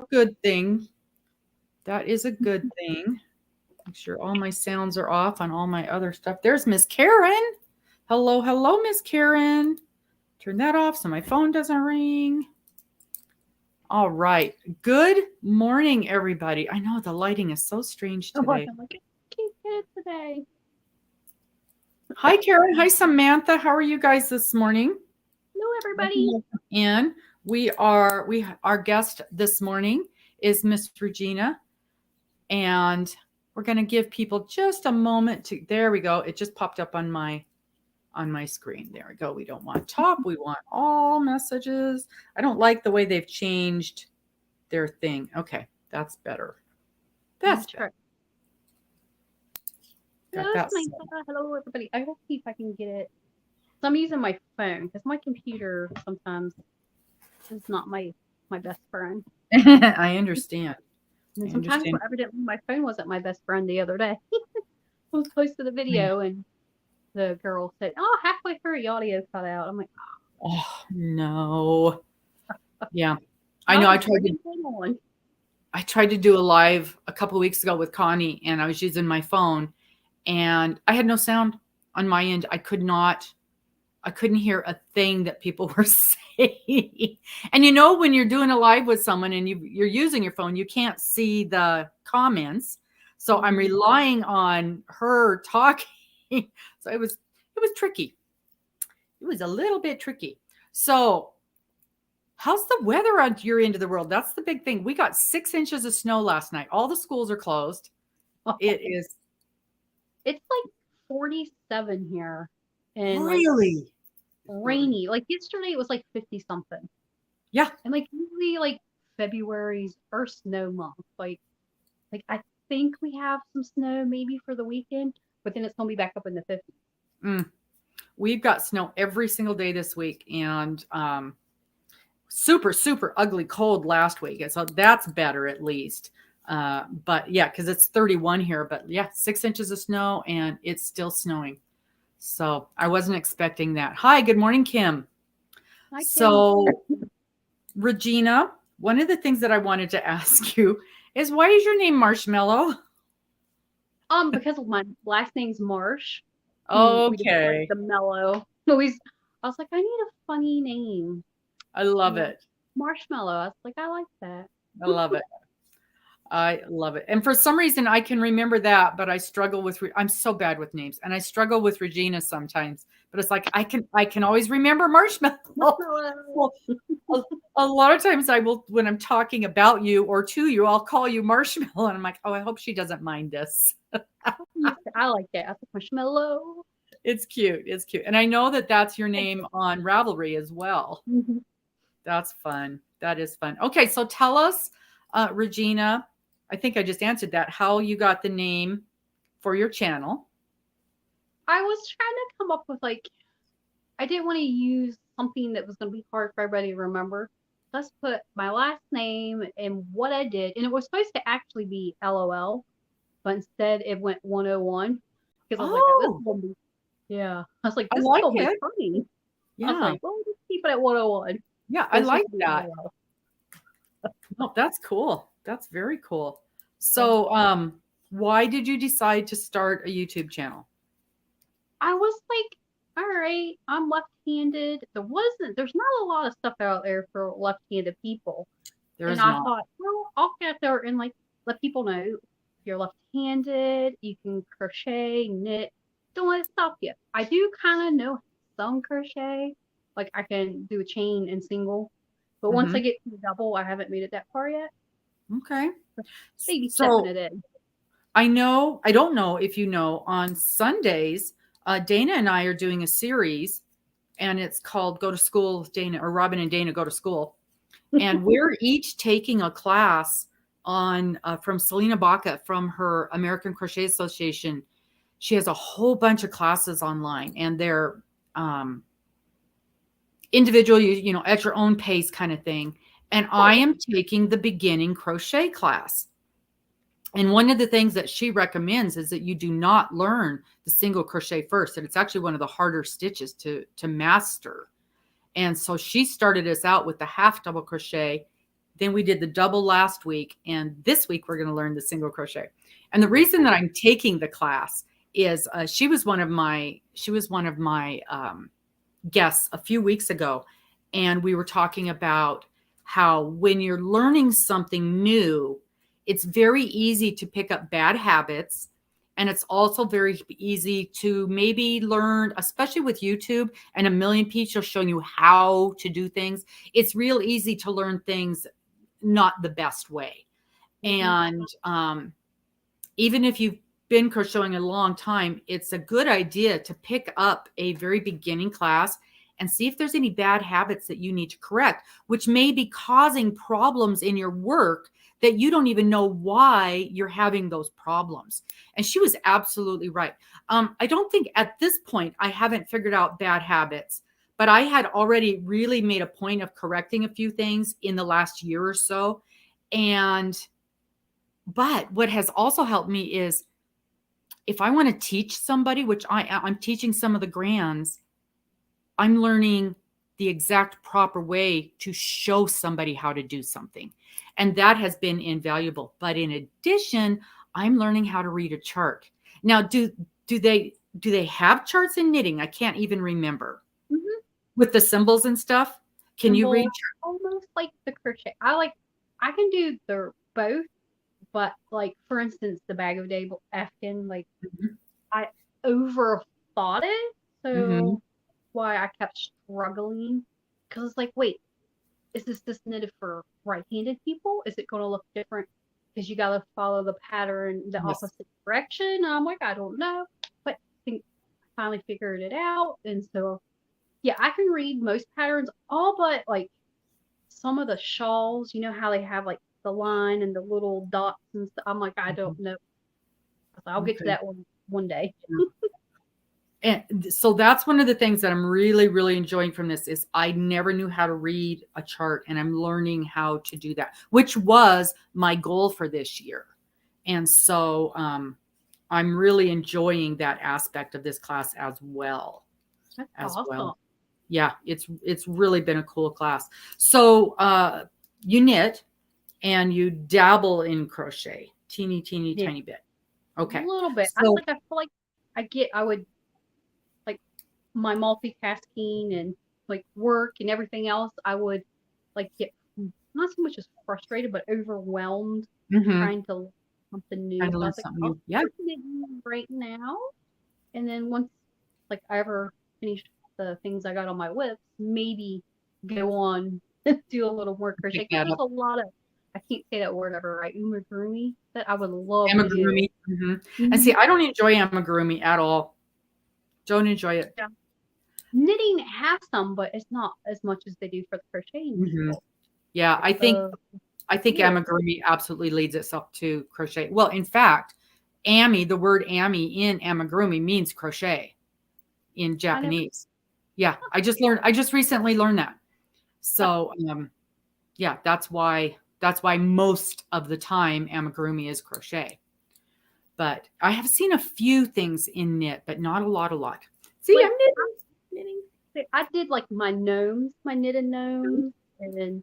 Good thing. That is a good thing. Make sure all my sounds are off on all my other stuff. There's Miss Karen. Hello, hello, Miss Karen. Turn that off so my phone doesn't ring. All right. Good morning, everybody. I know the lighting is so strange I'm like, today. I can't get it today. Hi, Karen. Hi, Samantha. How are you guys this morning? Hello, everybody. And our guest this morning is Miss Regina, and we're going to give people just a moment to. There we go. It just popped up on my screen. There we go. We don't want top. We want all messages. I don't like the way they've changed their thing. Okay, that's better. That's better. Hello, Samantha. Hello, everybody. I will see if I can get it. So I'm using my phone because my computer sometimes is not my best friend. I understand. And sometimes, evidently, my phone wasn't my best friend the other day. I was posting a video and the girl said, "Oh, halfway through, the audio cut out." I'm like, "Oh no." Yeah, I know. I tried to do a live a couple of weeks ago with Connie, and I was using my phone, and I had no sound on my end. I couldn't hear a thing that people were saying. And you know, when you're doing a live with someone and you're using your phone, you can't see the comments. So I'm relying on her talking. So it was tricky. It was a little bit tricky. So how's the weather on your end of the world? That's the big thing. We got 6 inches of snow last night. All the schools are closed. It's like 47 here. And really rainy. Like yesterday it was like 50 something. Yeah. And like usually like February's first snow month. Like I think we have some snow maybe for the weekend, but then it's gonna be back up in the 50s. We've got snow every single day this week, and super, super ugly cold last week. So that's better at least. But yeah, because it's 31 here. But yeah, 6 inches of snow, and it's still snowing. So I wasn't expecting that. Hi, good morning, Kim. Hi, Kim. So, Regina, one of the things that I wanted to ask you is, why is your name Marshmallow? Because my last name's Marsh. Okay. Like the mellow. I was like, I need a funny name. I love it. Marshmallow. I was like, I like that. I love it. I love it. And for some reason, I can remember that, but I struggle with, I'm so bad with names, and I struggle with Regina sometimes, but it's like, I can always remember Marshmallow. Well, a lot of times I will, when I'm talking about you or to you, I'll call you Marshmallow, and I'm like, oh, I hope she doesn't mind this. I like that. I like Marshmallow. It's cute. It's cute. And I know that that's your name on Ravelry as well. That's fun. That is fun. Okay, so tell us, Regina, I think I just answered that, how you got the name for your channel. I was trying to come up with, like, I didn't want to use something that was going to be hard for everybody to remember. Let's put my last name and what I did. And it was supposed to actually be LOL, but instead it went 101. Because I was like, oh, this is going to be, yeah. I was like, this is going to be funny. Yeah. I was like, well, let's keep it at 101. Yeah, I like that. Oh, that's cool. That's very cool. So, why did you decide to start a YouTube channel? I was like, all right, I'm left-handed. There's not a lot of stuff out there for left-handed people. And I thought, well, I'll get there and like let people know if you're left-handed, you can crochet, knit, don't let it stop you. I do kind of know some crochet, like I can do a chain and single, but once I get to the double, I haven't made it that far yet. Okay. Maybe stepping it in. I don't know if you know, on Sundays, Dana and I are doing a series, and it's called Go to School with Dana, or Robin and Dana Go to School. And we're each taking a class on from Selena Baca from her American Crochet Association. She has a whole bunch of classes online, and they're individual, you know, at your own pace kind of thing. And I am taking the beginning crochet class. And one of the things that she recommends is that you do not learn the single crochet first. And it's actually one of the harder stitches to master. And so she started us out with the half double crochet. then we did the double last week, and this week we're going to learn the single crochet. And the reason that I'm taking the class is she was one of my guests a few weeks ago, and we were talking about how when you're learning something new, it's very easy to pick up bad habits. And it's also very easy to maybe learn, especially with YouTube and a million people showing you how to do things. It's real easy to learn things not the best way. And even if you've been crocheting a long time, it's a good idea to pick up a very beginning class and see if there's any bad habits that you need to correct, which may be causing problems in your work that you don't even know why you're having those problems. And she was absolutely right. I don't think at this point I haven't figured out bad habits, but I had already really made a point of correcting a few things in the last year or so. But what has also helped me is if I want to teach somebody, which I'm teaching some of the grands, I'm learning the exact proper way to show somebody how to do something. And that has been invaluable. But in addition, I'm learning how to read a chart. Now, do they have charts in knitting? I can't even remember. With the symbols and stuff. Can you read? Almost like the crochet. I can do the both, but like for instance, the bag of day Afghan, like I overthought it, so why I kept struggling because it's like, wait, is this knitted for right-handed people? Is it going to look different because you got to follow the pattern the opposite direction? And I'm like, I don't know, but I think I finally figured it out, and so yeah, I can read most patterns, all but like some of the shawls. You know how they have like the line and the little dots and stuff. I'm like, I don't know. I'll get to that one day. And so that's one of the things that I'm really, really enjoying from this is I never knew how to read a chart, and I'm learning how to do that, which was my goal for this year. And so I'm really enjoying that aspect of this class as well. That's awesome. Yeah, it's really been a cool class. So you knit and you dabble in crochet, tiny bit. Okay. A little bit. So, I feel like I would like my multitasking and like work and everything else, I would like get not so much as frustrated, but overwhelmed trying to learn something new. Trying to learn something new. Yeah. Right now. And then once like I ever finished the things I got on my list, maybe go on do a little more crochet. There's a lot of I can't say that word ever right. Amigurumi that I would love to do. And see, I don't enjoy amigurumi at all. Don't enjoy it. Yeah. Knitting has some, but it's not as much as they do for the crocheting. Yeah, I think amigurumi absolutely leads itself to crochet. Well, in fact, the word ami in amigurumi means crochet in Japanese. Yeah, I just recently learned that. So, yeah, that's why most of the time amigurumi is crochet. But I have seen a few things in knit, but not a lot. See, like, I'm knitting. I did like my gnomes, my knitted gnomes, and then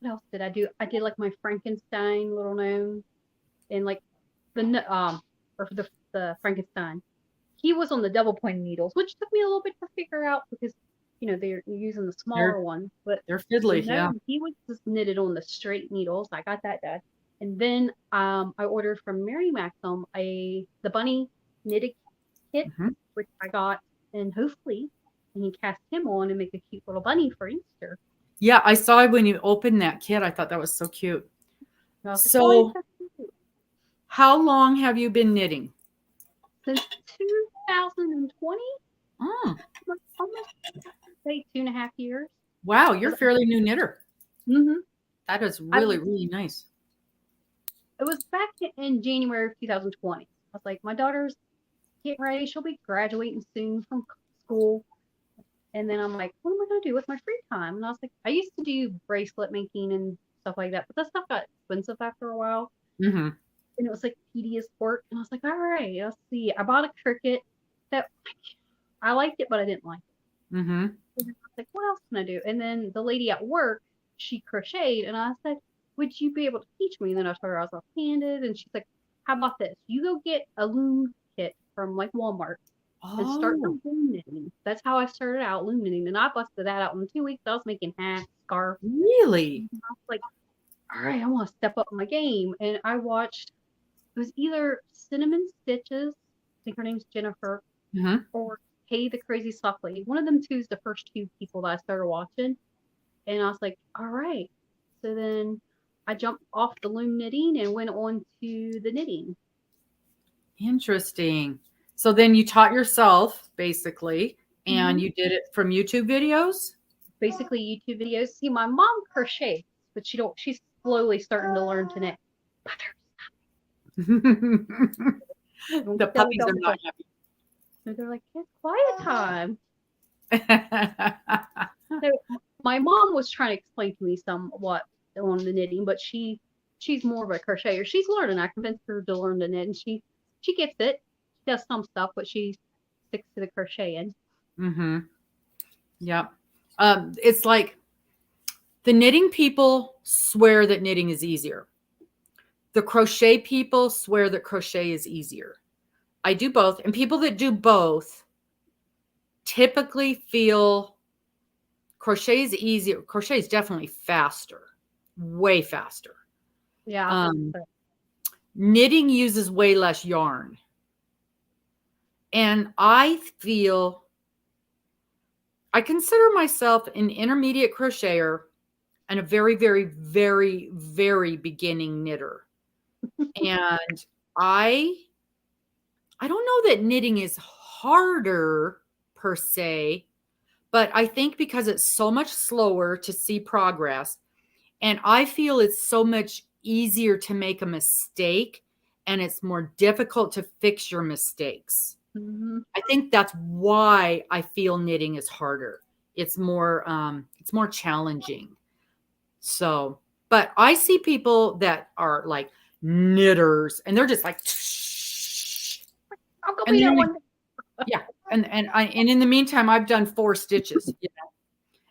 what else did I do? I did like my Frankenstein little gnome, and like the Frankenstein. He was on the double pointed needles, which took me a little bit to figure out because they're using the smaller ones, but they're fiddly. Yeah, he was just knitted on the straight needles. I got that done, and then I ordered from Mary Maxim the bunny knitted kit, which I got, and hopefully I can cast him on and make a cute little bunny for Easter. Yeah, I saw when you opened that kit. I thought that was so cute. So, how long have you been knitting? Since 2020. Almost say 2.5 years. Wow, you're a fairly new knitter. That is really, really nice. It was back in January of 2020. I was like, my daughter's getting ready. She'll be graduating soon from school. And then I'm like, what am I going to do with my free time? And I was like, I used to do bracelet making and stuff like that, but that stuff got expensive after a while. And it was like tedious work. And I was like, all right, let's see. I bought a Cricut that I liked it, but I didn't like it. And I was like, what else can I do? And then the lady at work, she crocheted, and I said, would you be able to teach me? And then I told her I was left-handed, and she's like, how about this? You go get a loom kit from like Walmart and start loom knitting. That's how I started out loom knitting, and I busted that out in 2 weeks. I was making hats, scarves. Really? I was like, all right, I want to step up my game. And I watched, it was either Cinnamon Stitches, I think her name's Jennifer, or Hey the Crazy Soft Lady. One of them two is the first two people that I started watching. And I was like, all right. So then I jumped off the loom knitting and went on to the knitting. Interesting. So then you taught yourself, basically, and you did it from YouTube videos? Basically YouTube videos. See, my mom crochets, but she's slowly starting to learn to knit. The puppies are not happy. They're like, it's quiet time. So my mom was trying to explain to me somewhat on the knitting, but she's more of a crocheter. She's learning. I convinced her to learn to knit, and she gets it. She does some stuff, but she sticks to the crocheting. Yep. It's like the knitting people swear that knitting is easier. The crochet people swear that crochet is easier. I do both, and people that do both typically feel crochet is easier. Crochet is definitely faster, way faster. Yeah. Knitting uses way less yarn. And I consider myself an intermediate crocheter and a very, very, very, very beginning knitter. And I don't know that knitting is harder per se, but I think because it's so much slower to see progress, and I feel it's so much easier to make a mistake, and it's more difficult to fix your mistakes. I think that's why I feel knitting is harder. It's more challenging. So, but I see people that are like knitters, and they're just like, I'll go be that one. Yeah, and in the meantime, I've done 4 stitches.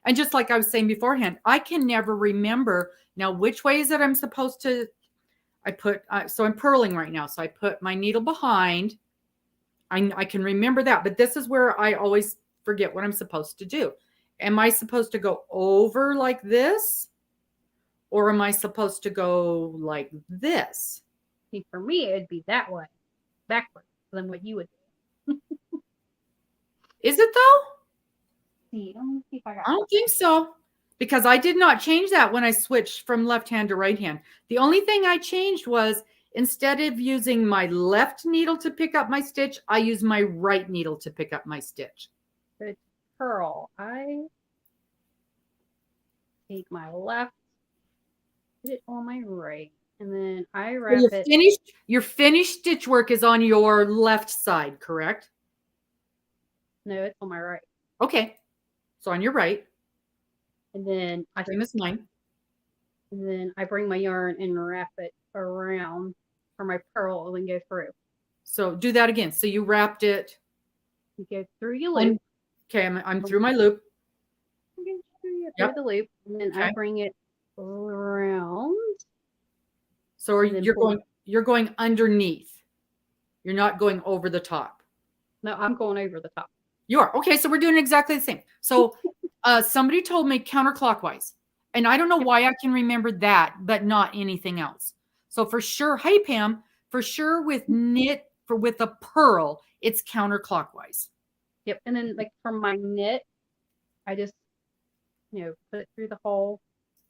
And just like I was saying beforehand, I can never remember now which way is it I'm supposed to. So I'm purling right now. So I put my needle behind. I can remember that, but this is where I always forget what I'm supposed to do. Am I supposed to go over like this? Or am I supposed to go like this? See, for me, it'd be that way, backwards than what you would do. Is it though? See, let me see if I don't think so, because I did not change that when I switched from left hand to right hand. The only thing I changed was instead of using my left needle to pick up my stitch, I use my right needle to pick up my stitch. Good purl. I take my left, put it on my right, and then I wrap it. Your finished stitch work is on your left side, correct? No, it's on my right. Okay. So on your right. And then same as mine. And then I bring my yarn and wrap it around for my purl and then go through. So do that again. So you wrapped it. You go through your loop. Okay, I'm through my loop. Through the loop, and then I bring it around. So you're going underneath. You're not going over the top. No, I'm going over the top. You are. Okay, so we're doing exactly the same. So somebody told me counterclockwise. And I don't know why I can remember that, but not anything else. So for sure, hey Pam, for sure with a purl, it's counterclockwise. Yep. And then like from my knit, I just put it through the hole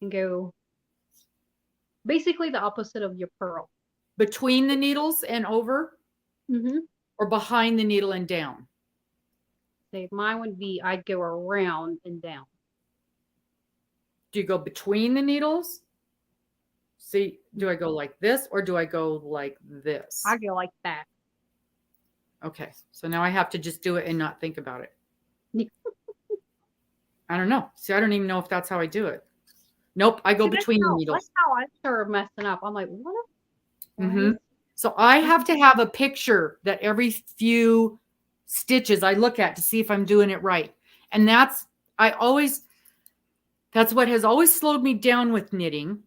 and go basically the opposite of your purl. Between the needles and over? Or behind the needle and down? So mine would be I'd go around and down. Do you go between the needles? See, do I go like this or do I go like this? I go like that. Okay, so now I have to just do it and not think about it. I don't know. See, I don't even know if that's how I do it. Nope, I go between the needles. That's how I started messing up. I'm like, what? So I have to have a picture that every few stitches I look at to see if I'm doing it right. And that's what has always slowed me down with knitting.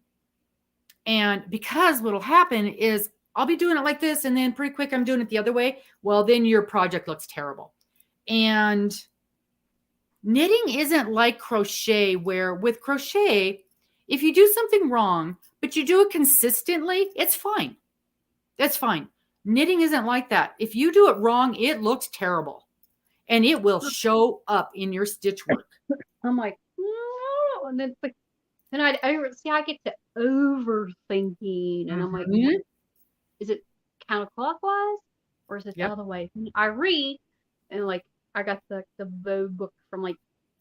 And because what'll happen is I'll be doing it like this, and then pretty quick I'm doing it the other way. Well, then your project looks terrible. And knitting isn't like crochet, where with crochet, if you do something wrong, but you do it consistently, it's fine. That's fine. Knitting isn't like that. If you do it wrong, it looks terrible, and it will show up in your stitch work. I'm like, no. And then it's like, and I get to overthinking, and I'm like, is it counterclockwise or is it the other way? And I read, and like I got the Vogue book from like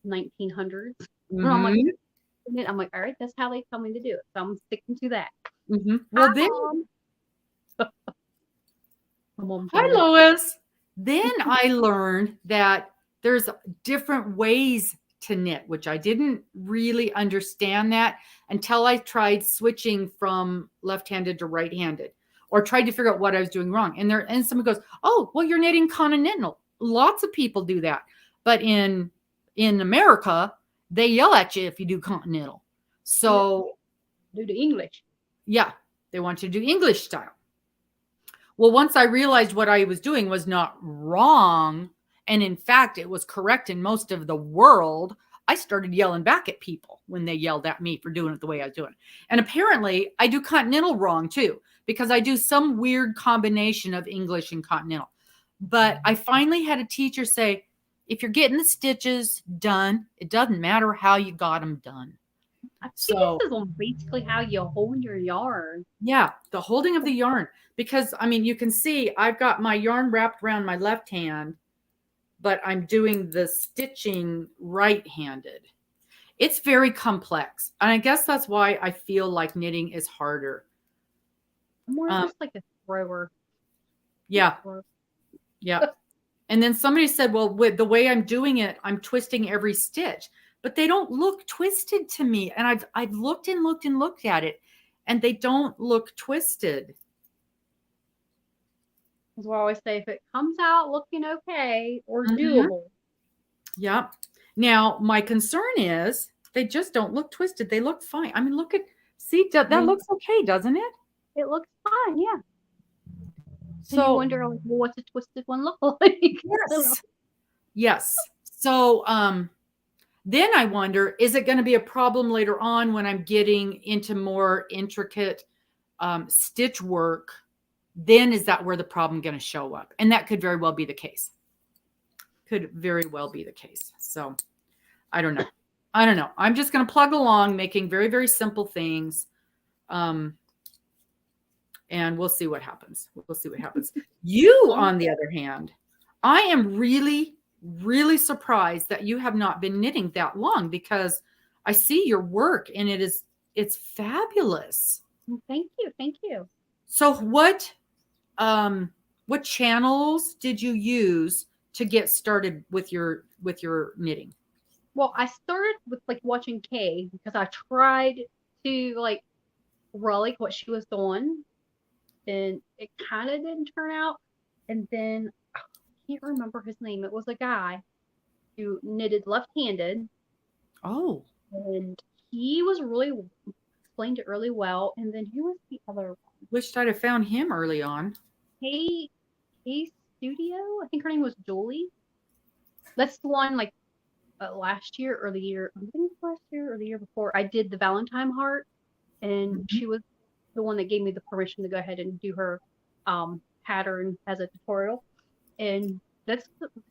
1900s, and I'm like, all right, that's how they tell me to do it, so I'm sticking to that. Well, then, hi Lois. Then I learned that there's different ways to knit, which I didn't really understand that until I tried switching from left-handed to right-handed, or tried to figure out what I was doing wrong. And someone goes, "Oh, well, you're knitting continental." Lots of people do that, but in America, they yell at you if you do continental. So do the English. Yeah, they want you to do English style. Well, once I realized what I was doing was not wrong, and in fact, it was correct in most of the world, I started yelling back at people when they yelled at me for doing it the way I was doing it. And apparently, I do continental wrong too, because I do some weird combination of English and continental. But I finally had a teacher say, if you're getting the stitches done, it doesn't matter how you got them done. I think this is basically how you hold your yarn. Yeah, the holding of the yarn. Because, I mean, you can see I've got my yarn wrapped around my left hand, but I'm doing the stitching right-handed. It's very complex. And I guess that's why I feel like knitting is harder. More just like a thrower. Yeah. Yeah. And then somebody said, well, with the way I'm doing it, I'm twisting every stitch. But they don't look twisted to me. And I've looked and looked and looked at it, and they don't look twisted. As I always say, if it comes out looking okay or doable. Yeah. Now, my concern is they just don't look twisted. They look fine. I mean, see, that looks okay, doesn't it? It looks fine, yeah. So you wonder, like, well, what's a twisted one look like? Yes. Yes. So then I wonder, is it going to be a problem later on when I'm getting into more intricate stitch work? Then is that where the problem going to show up? And that could very well be the case. Could very well be the case. So I don't know. I'm just going to plug along, making very, very simple things. And we'll see what happens. You, on the other hand, I am really, really surprised that you have not been knitting that long, because I see your work and it's fabulous. Thank you. So what channels did you use to get started with your knitting? Well, I started with like watching Kay, because I tried to like relic what she was doing, and it kind of didn't turn out. And then I can't remember his name. It was a guy who knitted left-handed. Oh. And he was explained it really well. And then who was the other one? Wished I'd have found him early on. Hey Studio, I think her name was Julie. That's the one like last year or the year, I think last year or the year before, I did the Valentine heart, and she was the one that gave me the permission to go ahead and do her pattern as a tutorial. And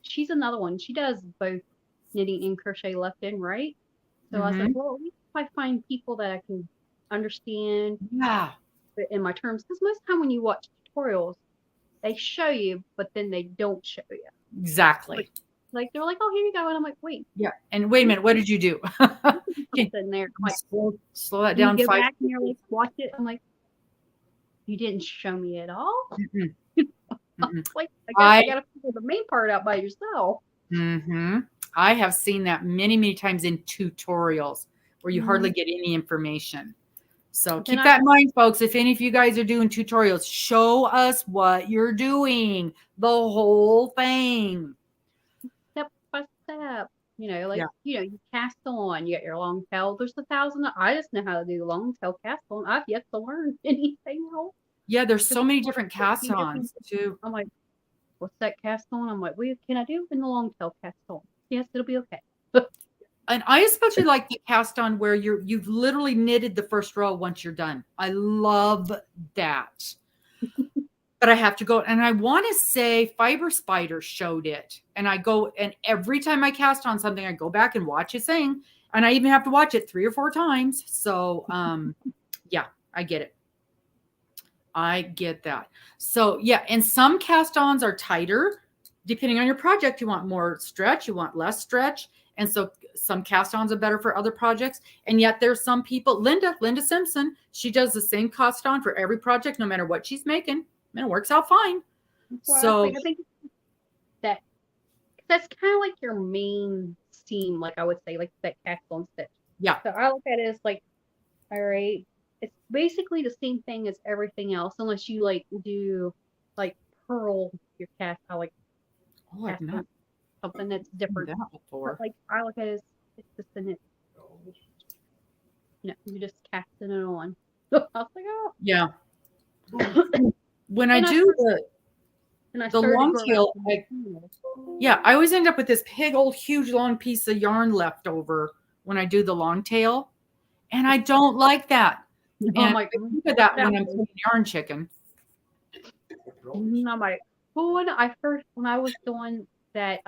she's another one. She does both knitting and crochet left and right. So I was like, well, if I find people that I can understand in my terms, because most of the time when you watch tutorials, they show you, but then they don't show you. Exactly. Like they're like, oh, here you go. And I'm like, wait. Yeah. And wait a minute, what did you do? In there. Like, slow that down. You go back and you're like, watch it. I'm like, you didn't show me at all. Like, I guess you gotta figure the main part out by yourself. I have seen that many, many times in tutorials where you hardly get any information. So keep that in mind, folks. If any of you guys are doing tutorials, show us what you're doing, the whole thing. Step by step. Like, you cast on, you got your long tail. There's 1,000. I just know how to do the long tail cast on. I've yet to learn anything else. Yeah, there's so many different cast ons too. I'm like, what's that cast on? I'm like, well, can I do in the long tail cast on? Yes, it'll be okay. And I especially like the cast on where you've literally knitted the first row once you're done. I love that. But I have to go, and I want to say Fiber Spider showed it. And I go, and every time I cast on something, I go back and watch his thing. And I even have to watch it 3 or 4 times. So yeah, I get it. I get that. So yeah, and some cast-ons are tighter. Depending on your project, you want more stretch, you want less stretch. And so some cast-ons are better for other projects. And yet there's some people, Linda Simpson, she does the same cast-on for every project, no matter what she's making. And it works out fine. So I think that's kind of like your main seam, like I would say, like that cast-on stitch. Yeah. So I look at it as like, all right, it's basically the same thing as everything else, unless you like do like purl your cast, I've not something that's different. That before. Like I look at it as it's just in it. You just casting it on. I was like, oh. Yeah. When I do the long tail, I always end up with this big old huge long piece of yarn left over when I do the long tail, and I don't like that. And I think of that when I'm doing yarn chicken. I'm like, when I was doing that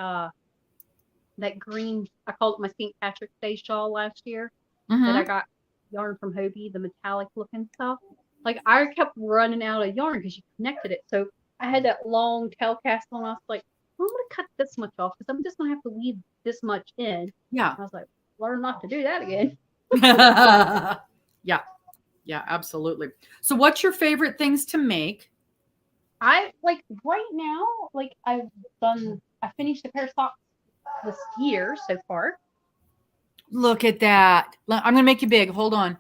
green, I called it my St. Patrick's Day shawl last year, that I got yarn from Hobie, the metallic looking stuff. Like I kept running out of yarn because you connected it. So I had that long tail cast on. I was like, I'm going to cut this much off because I'm just going to have to weave this much in. Yeah. I was like, learn not to do that again. Yeah. Yeah, absolutely. So what's your favorite things to make? I like right now, like I finished a pair of socks this year so far. Look at that. I'm going to make you big. Hold on.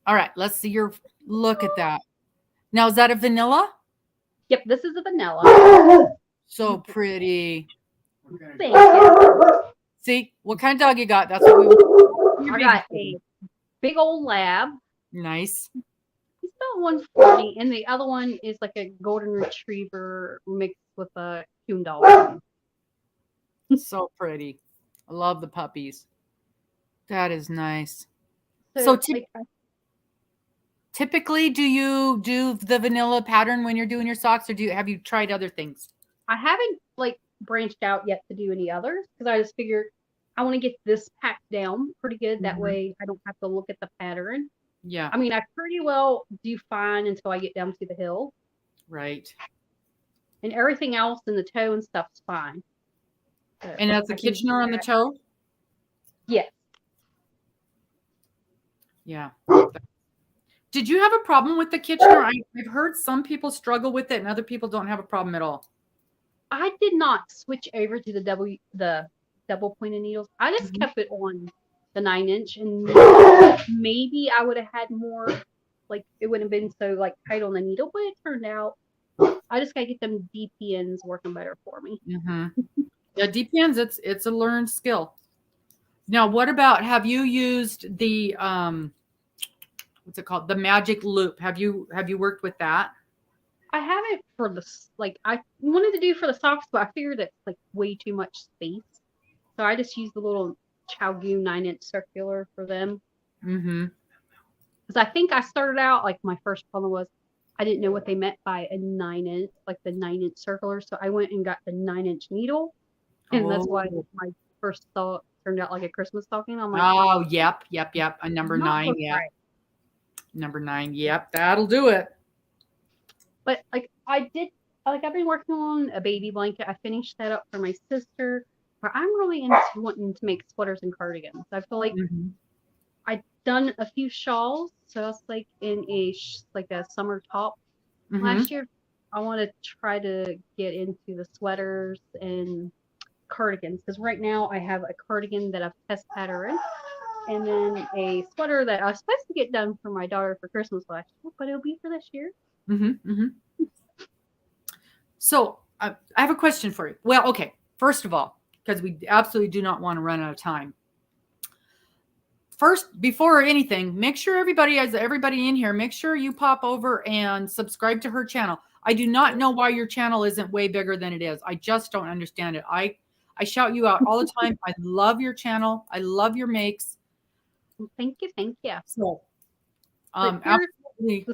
All right. Let's see look at that. Now, is that a vanilla? Yep. This is a vanilla. So pretty. Thank you. See, what kind of dog you got? That's what we want. I got a big old lab. Nice. He's about 140, and the other one is like a golden retriever mixed with a coon dog. So pretty. I love the puppies. That is nice. So typically, do you do the vanilla pattern when you're doing your socks, or have you tried other things? I haven't branched out yet to do any others because I just figured I want to get this packed down pretty good. That way I don't have to look at the pattern. Yeah. I mean, I pretty well do fine until I get down to the hill. Right. And everything else in the toe and stuff's fine. So and that's a Kitchener on the toe? Yes. Yeah. Did you have a problem with the Kitchener? I've heard some people struggle with it and other people don't have a problem at all. I did not switch over to the double pointed needles. I just kept it on the 9-inch, and maybe I would have had more, it wouldn't have been so tight on the needle, but it turned out I just gotta get them DPNs working better for me. Yeah, DPNs, it's a learned skill. Now, what about, have you used the what's it called, the magic loop? Have you worked with that? I haven't for the I wanted to do for the socks, but I figured it's way too much space, so I just used the little Chowgu 9-inch circular for them. Because I think I started out my first problem was I didn't know what they meant by a 9-inch, the 9-inch circular, so I went and got the 9-inch needle, and that's why my first thought turned out like a Christmas stocking. I'm like, oh, yep, a number 9, yeah, right. Number 9, yep, that'll do it. But I did, I've been working on a baby blanket. I finished that up for my sister. But I'm really into wanting to make sweaters and cardigans. I feel like I've done a few shawls. So it's in a summer top last year. I want to try to get into the sweaters and cardigans, because right now I have a cardigan that I've test patterned, and then a sweater that I was supposed to get done for my daughter for Christmas last year, but it'll be for this year. So I have a question for you. Well, okay. first of all, because we absolutely do not want to run out of time. First, before anything, make sure everybody in here, make sure you pop over and subscribe to her channel. I do not know why your channel isn't way bigger than it is. I just don't understand it. I shout you out all the time. I love your channel. I love your makes. Thank you. So, absolutely.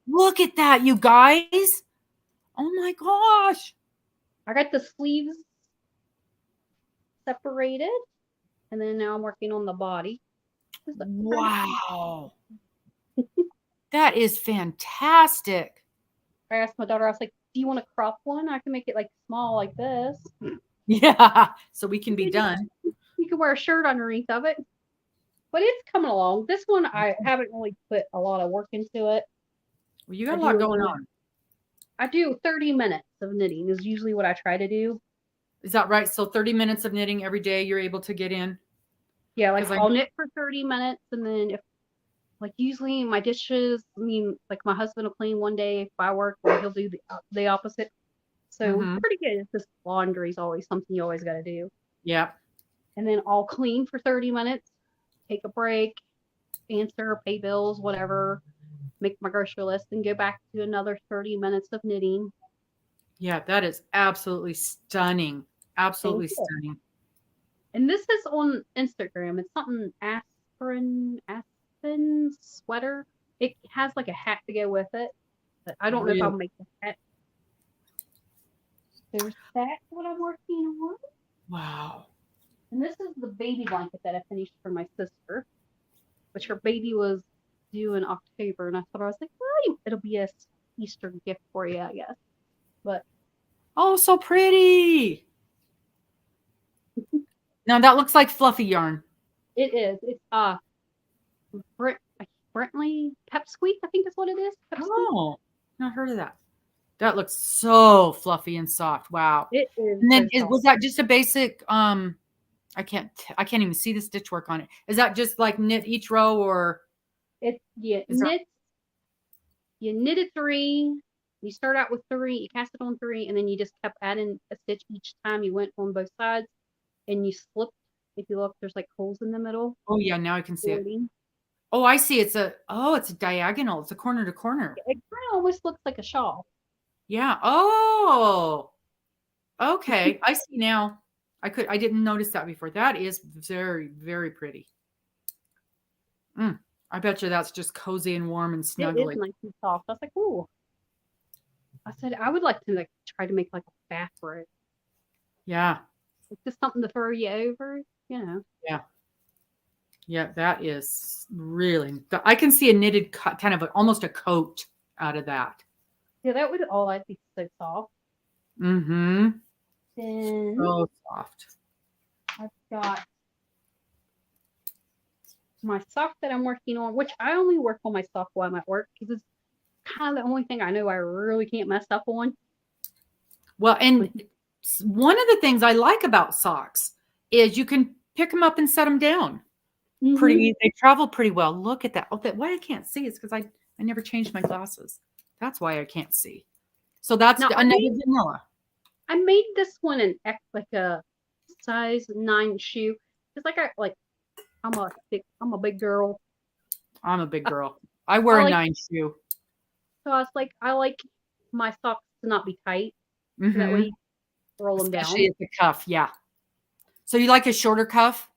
Look at that, you guys. Oh my gosh. I got the sleeves separated, and then now I'm working on the body. Wow. That is fantastic. I asked my daughter, I was like, do you want a crop one? I can make it like small like this. Yeah, so we can be done. You can wear a shirt underneath of it. But it's coming along. This one, I haven't really put a lot of work into it. Well, you got a lot going on. I do 30 minutes of knitting is usually what I try to do. Is that right? So 30 minutes of knitting every day you're able to get in? Yeah, like I'll knit for 30 minutes, and then if, like, usually my dishes, I mean, like my husband will clean one day if I work, or he'll do the opposite. So it's pretty good. It's just laundry is always something you always got to do. Yeah. And then I'll clean for 30 minutes, take a break, answer, pay bills, whatever, make my grocery list, and go back to another 30 minutes of knitting. Yeah, that is absolutely stunning. Absolutely stunning. And this is on Instagram. It's something Aspen sweater. It has like a hat to go with it, but I don't know if I'll make the hat. There's that, what I'm working on. Wow. And this is the baby blanket that I finished for my sister, which her baby was due in October. And I thought, I was like, well, it'll be a Easter gift for you, I guess. But oh, so pretty. Now that looks like fluffy yarn. It is. It's Brentley Pepsqueak, I think is what it is. Oh, not heard of that. That looks so fluffy and soft. Wow. It is. And then was that just a basic I can't even see the stitch work on it. Is that just like knit each row, or it's you knit a 3, you start out with 3, you cast it on 3, and then you just kept adding a stitch each time you went on both sides, and you slipped. If you look, there's like holes in the middle. Oh yeah, now I can see it. Oh, I see. It's a diagonal. It's a corner to corner. It kind of almost looks like a shawl. Yeah. Oh, okay. I see now. I didn't notice that before. That is very, very pretty. I bet you that's just cozy and warm and snuggly. It is nice and soft. I was like, ooh. I said I would like to like try to make like a bathrobe. Yeah. It's just something to throw you over, you know. Yeah. Yeah, that is really. I can see a knitted kind of almost a coat out of that. Yeah, that would I'd be so soft. Mm-hmm. Then so soft. I've got my sock that I'm working on, which I only work on my sock while I'm at work because it's kind of the only thing I know I really can't mess up on. Well, and one of the things I like about socks is you can pick them up and set them down. Pretty, they travel pretty well. Look at that. Oh, why I can't see is because I never changed my glasses. That's why I can't see. So that's another vanilla. I made this one in like a size 9 shoe. It's like I'm a big girl. I'm a big girl. I wear a 9 shoe. So I was like, I like my socks to not be tight. So that way you roll them down. Especially at the cuff, yeah. So you like a shorter cuff?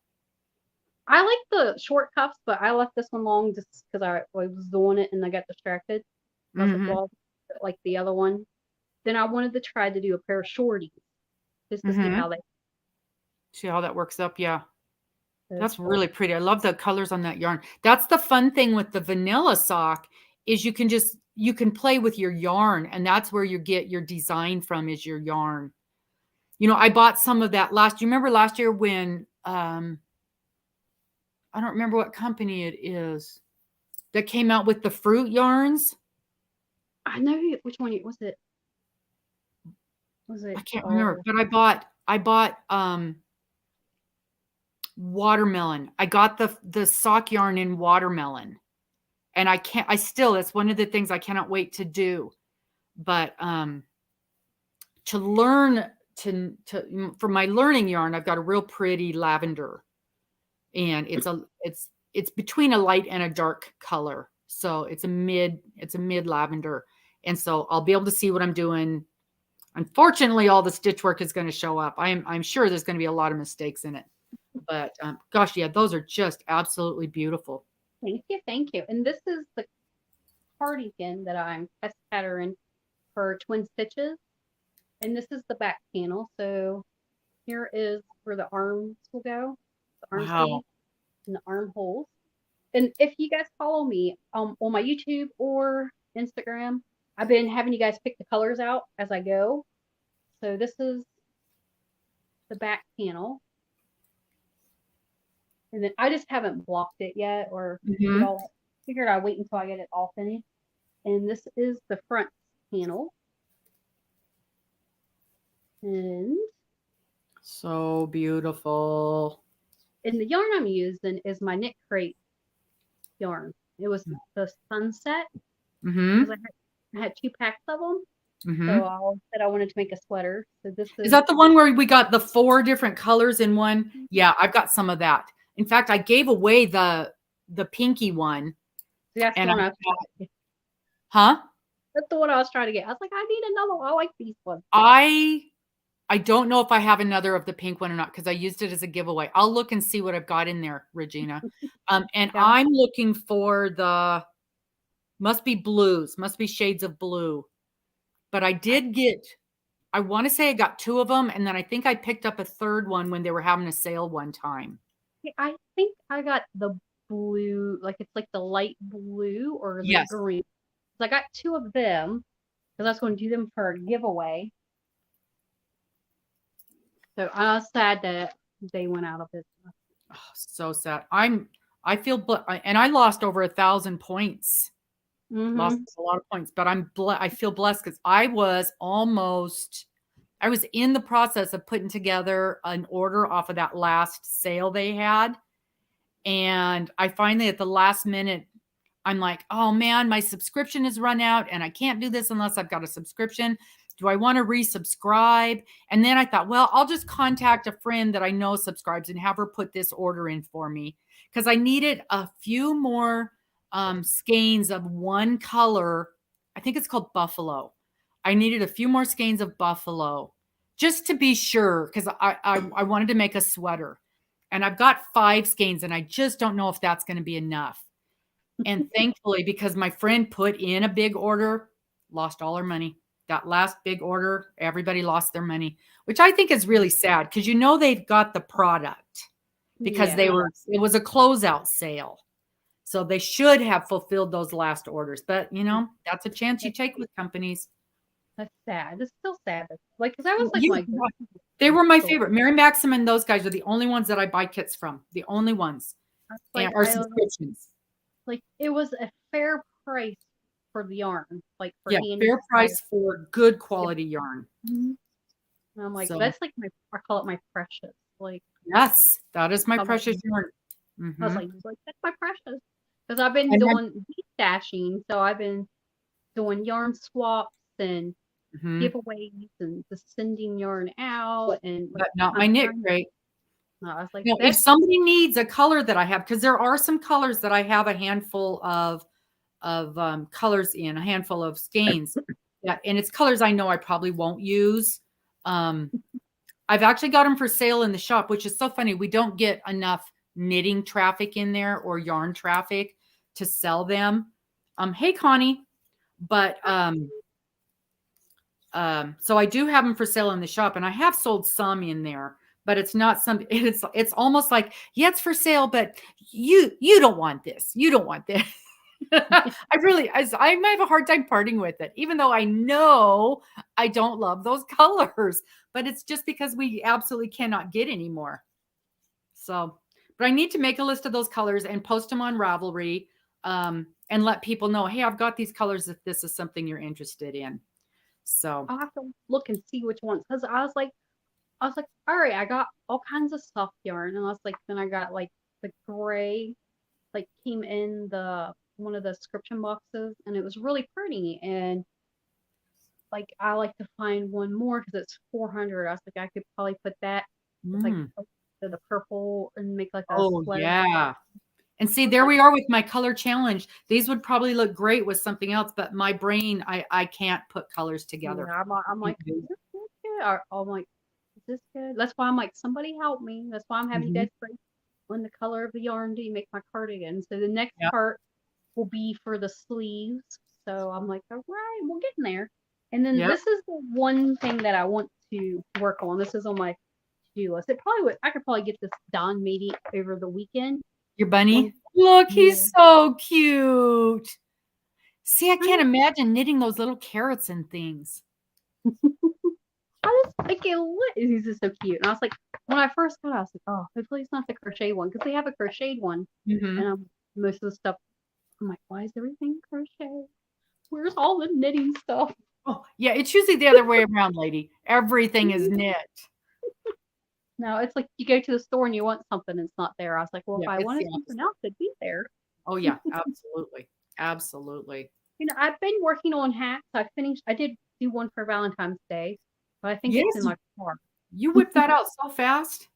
I like the short cuffs, but I left this one long just because I was doing it and I got distracted. I was like, well, like the other one. Then I wanted to try to do a pair of shorties just to see how that works up. Yeah. That's really pretty. I love the colors on that yarn. That's the fun thing with the vanilla sock is you can play with your yarn, and that's where you get your design from is your yarn. You know, I bought some of that you remember last year when I don't remember what company it is that came out with the fruit yarns. I know which one was it. I can't remember, but I bought watermelon. I got the sock yarn in watermelon, and it's one of the things I cannot wait to do. But to learn for my learning yarn, I've got a real pretty lavender, and it's between a light and a dark color. So it's a mid lavender. And so I'll be able to see what I'm doing. Unfortunately, all the stitch work is going to show up. I'm sure there's going to be a lot of mistakes in it. But gosh, yeah, those are just absolutely beautiful. Thank you, thank you. And this is the cardigan that I'm test pattering for twin stitches. And this is the back panel. So here is where the arms will go, the arm sleeve and the armholes. And if you guys follow me on my YouTube or Instagram, I've been having you guys pick the colors out as I go. So this is the back panel. And then I just haven't blocked it yet, or figured I'd wait until I get it all finished. And this is the front panel. And so beautiful. And the yarn I'm using is my Knit Crate yarn. It was the Sunset. I had 2 packs of them. So I said I wanted to make a sweater. So this is that the one where we got the 4 different colors in one? Yeah, I've got some of that. In fact, I gave away the pinky one. That's the one I was trying to get. Huh? That's the one I was trying to get. I was like, I need another one. I like these ones. I don't know if I have another of the pink one or not, because I used it as a giveaway. I'll look and see what I've got in there, Regina. And yeah. I'm looking for the, must be blues, must be shades of blue. But I did get, I want to say I got 2 of them. And then I think I picked up a 3rd one when they were having a sale one time. I think I got the blue, like it's like the light blue or the green. So I got 2 of them because I was going to do them for a giveaway. So I was sad that they went out of business. Oh, so sad. I feel, and I lost over 1,000 points. Lost a lot of points, but I feel blessed because I was in the process of putting together an order off of that last sale they had. And I finally, at the last minute, I'm like, oh man, my subscription is run out and I can't do this unless I've got a subscription. Do I want to resubscribe? And then I thought, well, I'll just contact a friend that I know subscribes and have her put this order in for me, because I needed a few more skeins of one color. I think it's called buffalo. I needed a few more skeins of buffalo just to be sure, because I wanted to make a sweater. And I've got 5 skeins and I just don't know if that's going to be enough. And thankfully, because my friend put in a big order, lost all her money. That last big order, everybody lost their money, which I think is really sad, because they've got the product, because it was a closeout sale. So they should have fulfilled those last orders. But, that's a chance you take with companies. That's sad. It's still sad. Like, because I was like, they were my favorite. Mary Maxim and those guys are the only ones that I buy kits from. The only ones. Like, or subscriptions. Like, it was a fair price for the yarn. Like, for fair price for good quality yarn. And I'm like, that's like I call it my precious. Like, yes, that is my precious yarn. I was like, that's my precious. Because I've been doing stashing, so I've been doing yarn swaps and giveaways and just sending yarn out. And but not my Knit Crate. I was like, if somebody needs a color that I have, because there are some colors that I have a handful of colors in, a handful of skeins. And it's colors I know I probably won't use. I've actually got them for sale in the shop, which is so funny. We don't get enough knitting traffic in there or yarn traffic to sell them. Hey, Connie. But so I do have them for sale in the shop, and I have sold some in there, but it's not something, it's almost like, yeah, it's for sale, but you don't want this. You don't want this. I have a hard time parting with it, even though I know I don't love those colors, but it's just because we absolutely cannot get any more. So, but I need to make a list of those colors and post them on Ravelry, and let people know, hey, I've got these colors if this is something you're interested in. So I'll have to look and see which ones, because I was like, all right, I got all kinds of soft yarn, and I was like, then I got like the gray, like came in one of the description boxes, and it was really pretty. And like I like to find one more because it's 400. I was like, I could probably put that with like the purple and make like a sweater. Yeah. And see, there we are with my color challenge. These would probably look great with something else, but my brain, I can't put colors together. Yeah, I'm like, is this good? Or I'm like, is this good? That's why I'm like, somebody help me. That's why I'm having you guys break on the color of the yarn. Do you make my cardigan? So the next part will be for the sleeves. So I'm like, all right, we're getting there. And then this is the one thing that I want to work on. This is on my to-do list. It probably would. I could probably get this done maybe over the weekend. Your bunny? Look, he's so cute. See, I can't imagine knitting those little carrots and things. I was thinking, what is he's just so cute? And I was like, when I first got it, I was like, oh, hopefully it's not the crochet one because they have a crocheted one. And most of the stuff, I'm like, why is everything crochet? Where's all the knitting stuff? Oh, yeah, it's usually the other way around, lady. Everything is knit. No, it's like you go to the store and you want something and it's not there. I was like, well, if I wanted something else, it'd be there. Oh, yeah, absolutely. Absolutely. You know, I've been working on hats. I did do one for Valentine's Day, but I think it's in my car. You whipped that out so fast.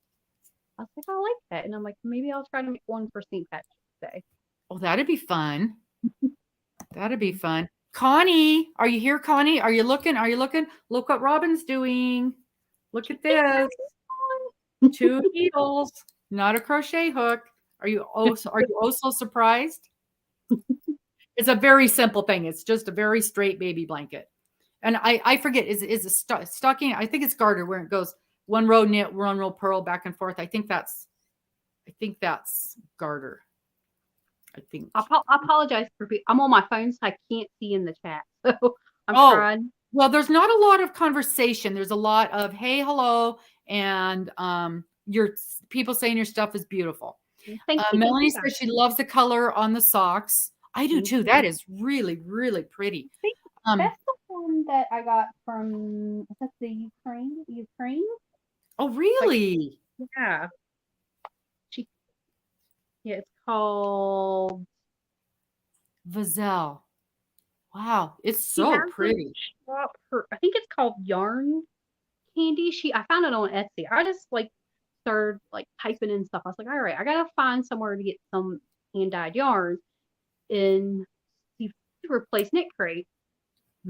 I was like, I like that. And I'm like, maybe I'll try to make one for St. Patrick's Day. Oh, that'd be fun. That'd be fun. Connie, are you here, Connie? Are you looking? Are you looking? Look what Robin's doing. Look at this. 2 needles, not a crochet hook. Are you so surprised? It's a very simple thing. It's just a very straight baby blanket. And I forget, is a stocking? I think it's garter where it goes 1 row knit, 1 row purl back and forth. I think that's garter. I think. I apologize for I'm on my phone, so I can't see in the chat. So I'm trying. Well, there's not a lot of conversation. There's a lot of hey, hello, and your people saying your stuff is beautiful. Melanie says she loves the color on the socks. I do too. That is really, really pretty. That's the one that I got from, is that the Ukraine? Oh, really? Like, yeah. Yeah, it's called Vazelle. Wow, it's so pretty. I think it's called Yarn Candy. I found it on Etsy. I just like started like typing in stuff. I was like, all right, I gotta find somewhere to get some hand-dyed yarn and replace knit crate.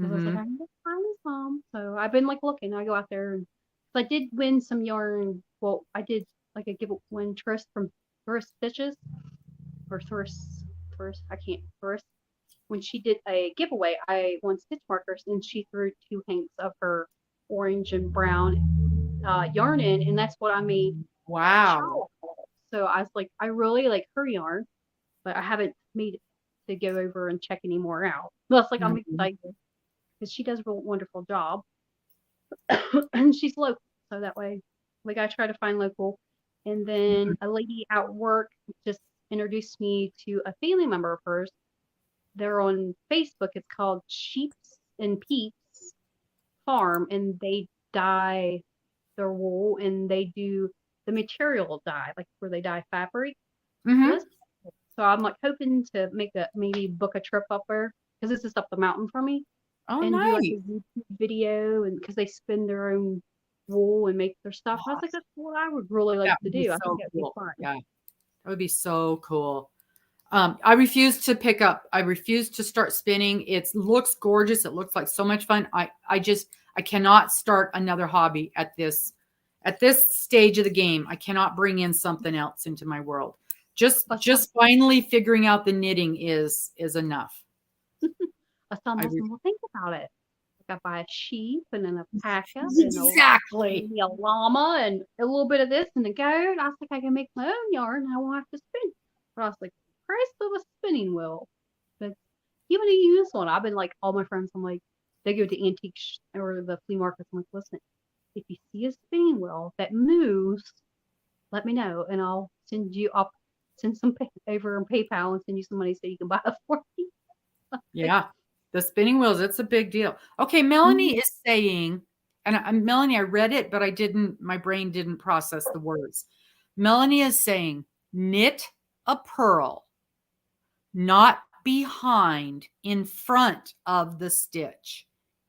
I was like, I need to find some. So I've been like looking. I go out there and I did win some yarn. Well, I did like a giveaway Tourist from Tourist Stitches or Tourist. I can't Tourist. When she did a giveaway, I won stitch markers and she threw 2 hanks of her orange and brown yarn in, and that's what I made. Wow. So I was like, I really like her yarn, but I haven't made it to go over and check any more out. Plus, like, I'm excited because she does a wonderful job. And she's local, so that way, like, I try to find local. And then a lady at work just introduced me to a family member of hers. They're on Facebook. It's called Sheeps and Peeps Farm, and they dye their wool and they do the material dye, like where they dye fabric. So I'm like hoping to maybe book a trip up there because this is up the mountain for me. Oh, and nice. do like a YouTube video, and because they spin their own wool and make their stuff. I was like, that's what I would really like to do. I think that'd be fun. Yeah, that would be so cool. I refuse to start spinning. It looks gorgeous. It looks like so much fun. I cannot start another hobby at this stage of the game. I cannot bring in something else into my world. Just finally figuring out the knitting is enough. Well, think about it. Like I buy a sheep and then a packer, exactly, and a llama and a little bit of this and a goat. I was like, I can make my own yarn and I won't have to spin. But I was like, price of a spinning wheel. But even to use one, I've been like, all my friends, I'm like, they go to antique or the flea markets. I'm like, listen, if you see a spinning wheel that moves, let me know and I'll send some over on PayPal and send you some money so you can buy it for me. Yeah, the spinning wheels, it's a big deal. Okay, Melanie is saying, and Melanie, I read it, but my brain didn't process the words. Melanie is saying, knit a purl, not behind, in front of the stitch.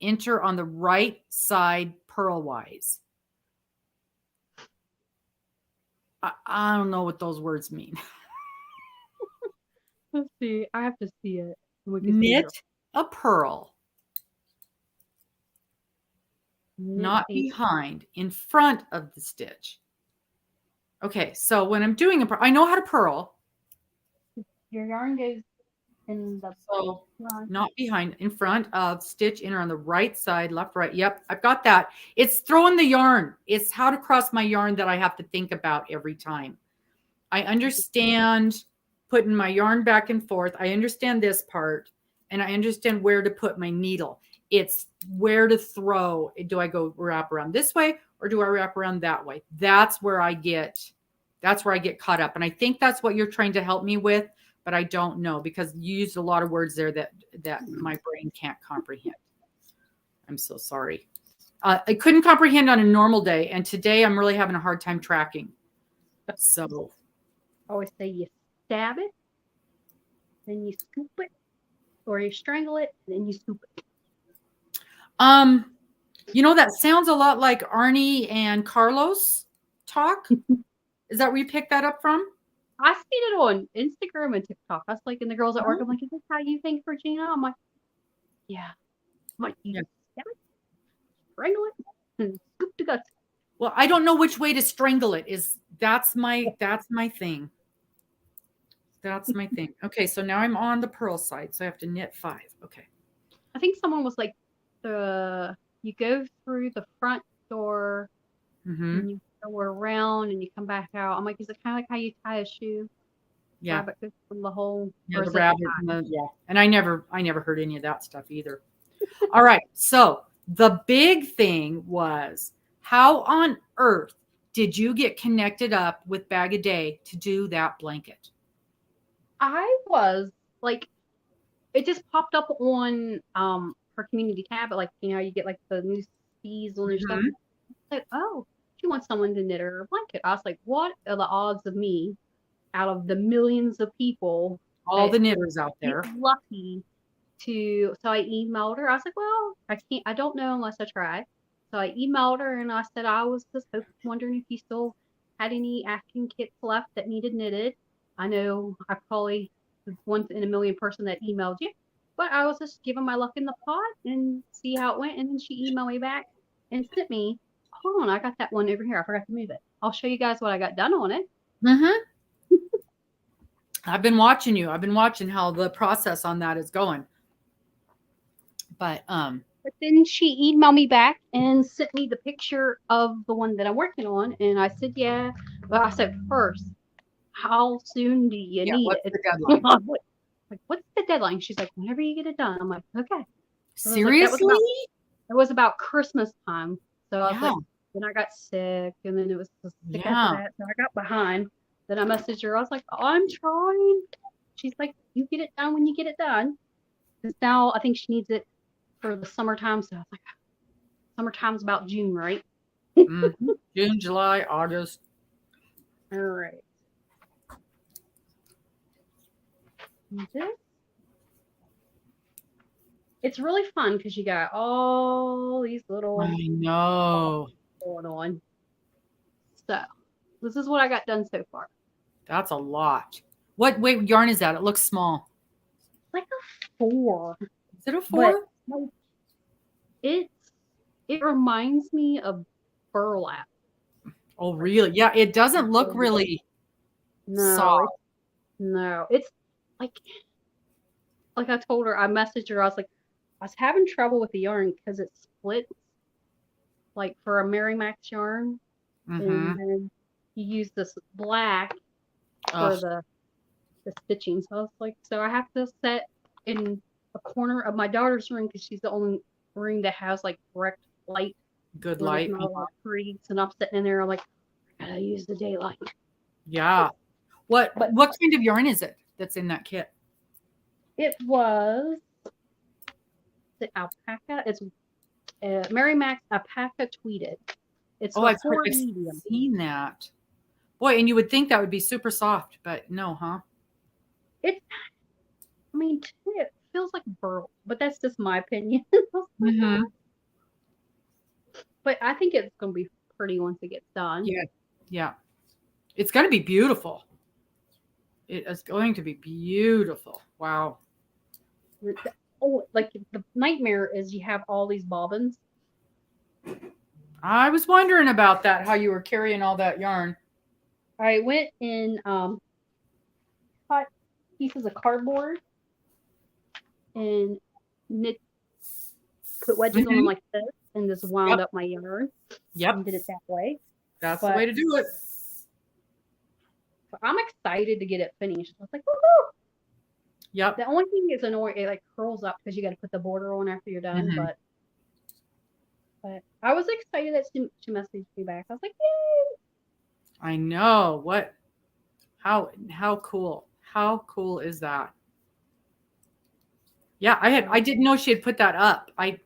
enter on the right side purlwise. I don't know what those words mean. Let's see. I have to see it. Knit a purl. Not Knit behind, in front of the stitch. Okay, so when I'm doing a purl, I know how to purl. Your yarn goes in the front. Not behind, in front of, stitch inner on the right side, left, right. Yep, I've got that. It's throwing the yarn. It's how to cross my yarn that I have to think about every time. I understand putting my yarn back and forth. I understand this part, and I understand where to put my needle. It's where to throw. Do I go wrap around this way or do I wrap around that way? That's where I get caught up. And I think that's what you're trying to help me with, but I don't know because you used a lot of words there that my brain can't comprehend. I'm so sorry. I couldn't comprehend on a normal day, and today I'm really having a hard time tracking. So I always say you stab it, then you scoop it, or you strangle it, and then you scoop it. You know, that sounds a lot like Arnie and Carlos talk. Is that where you picked that up from? I seen it on Instagram and TikTok. I was like, and the girls at work, I'm like, is this how you think, Regina? I'm like, yeah. I'm like, you stab it, strangle it, and scoop the guts. Well, I don't know which way to strangle it. That's my thing. That's my thing. Okay, so now I'm on the purl side, so I have to knit 5. Okay. I think someone was like, you go through the front door, and you go around, and you come back out. I'm like, is it kind of like how you tie a shoe? Yeah. Rabbit goes from the hole. Yeah, the rabbit. Yeah. And I never heard any of that stuff either. All right. So the big thing was, how on earth did you get connected up with Bag a Day to do that blanket? I was like, it just popped up on her community tab, but like, you know, you get like the new fees on their stuff. Like, oh, she wants someone to knit her a blanket. I was like, what are the odds of me out of the millions of people, all the knitters out there, lucky to? So I emailed her. I was like, well, I don't know unless I try. So I emailed her and I said I was just wondering if you still had any Afghan kits left that needed knitted. I know I probably was once in a million person that emailed you, but I was just giving my luck in the pot and see how it went. And then she emailed me back and sent me. Hold on, I got that one over here. I forgot to move it. I'll show you guys what I got done on it. I've been watching you. I've been watching how the process on that is going. But then she emailed me back and sent me the picture of the one that I'm working on, and I said, yeah. But I said, first, how soon do you need what's it? The deadline? Like, what's the deadline? She's like, whenever you get it done. I'm like, okay. So seriously? It was about Christmas time. So I was like, then I got sick, and then it was sick after that. So I got behind. Then I messaged her. I was like, oh, I'm trying. She's like, you get it done when you get it done. Because now I think she needs it for the summertime. So I was like, summertime's about June, right? June, July, August. All right. It's really fun because you got all these little. I know. Going on. So this is what I got done so far. That's a lot. What weight yarn is that? It looks small. It's like a 4. Is it a 4? But it reminds me of burlap. Oh, really? Yeah, it doesn't look really soft. No, it's like I told her, I messaged her, I was like, I was having trouble with the yarn because it splits like for a Mary Max yarn. And then you use this black for the stitching. So I was like, so I have to set in a corner of my daughter's room because she's the only room that has like direct light. Good light. And I'm sitting in there, I'm like, I gotta use the daylight. Yeah. What kind of yarn is it that's in that kit? It was the alpaca. It's Mary Max alpaca tweeted. It's I've seen that. Boy, and you would think that would be super soft, but no, huh? It feels like burl, but that's just my opinion. But I think it's going to be pretty once it gets done. Yeah. Yeah. It's going to be beautiful. It is going to be beautiful. Wow. Oh, like the nightmare is you have all these bobbins. I was wondering about that, how you were carrying all that yarn. I went in cut pieces of cardboard and knit, put wedges on them like this, and just wound up my yarn. Yep. And did it that way. That's the way to do it. So I'm excited to get it finished. I was like, woohoo! Yep. The only thing is annoying, it like curls up because you got to put the border on after you're done. But I was excited that she messaged me back. I was like, yay! I know. What? How cool? How cool is that? Yeah, I didn't know she had put that up. I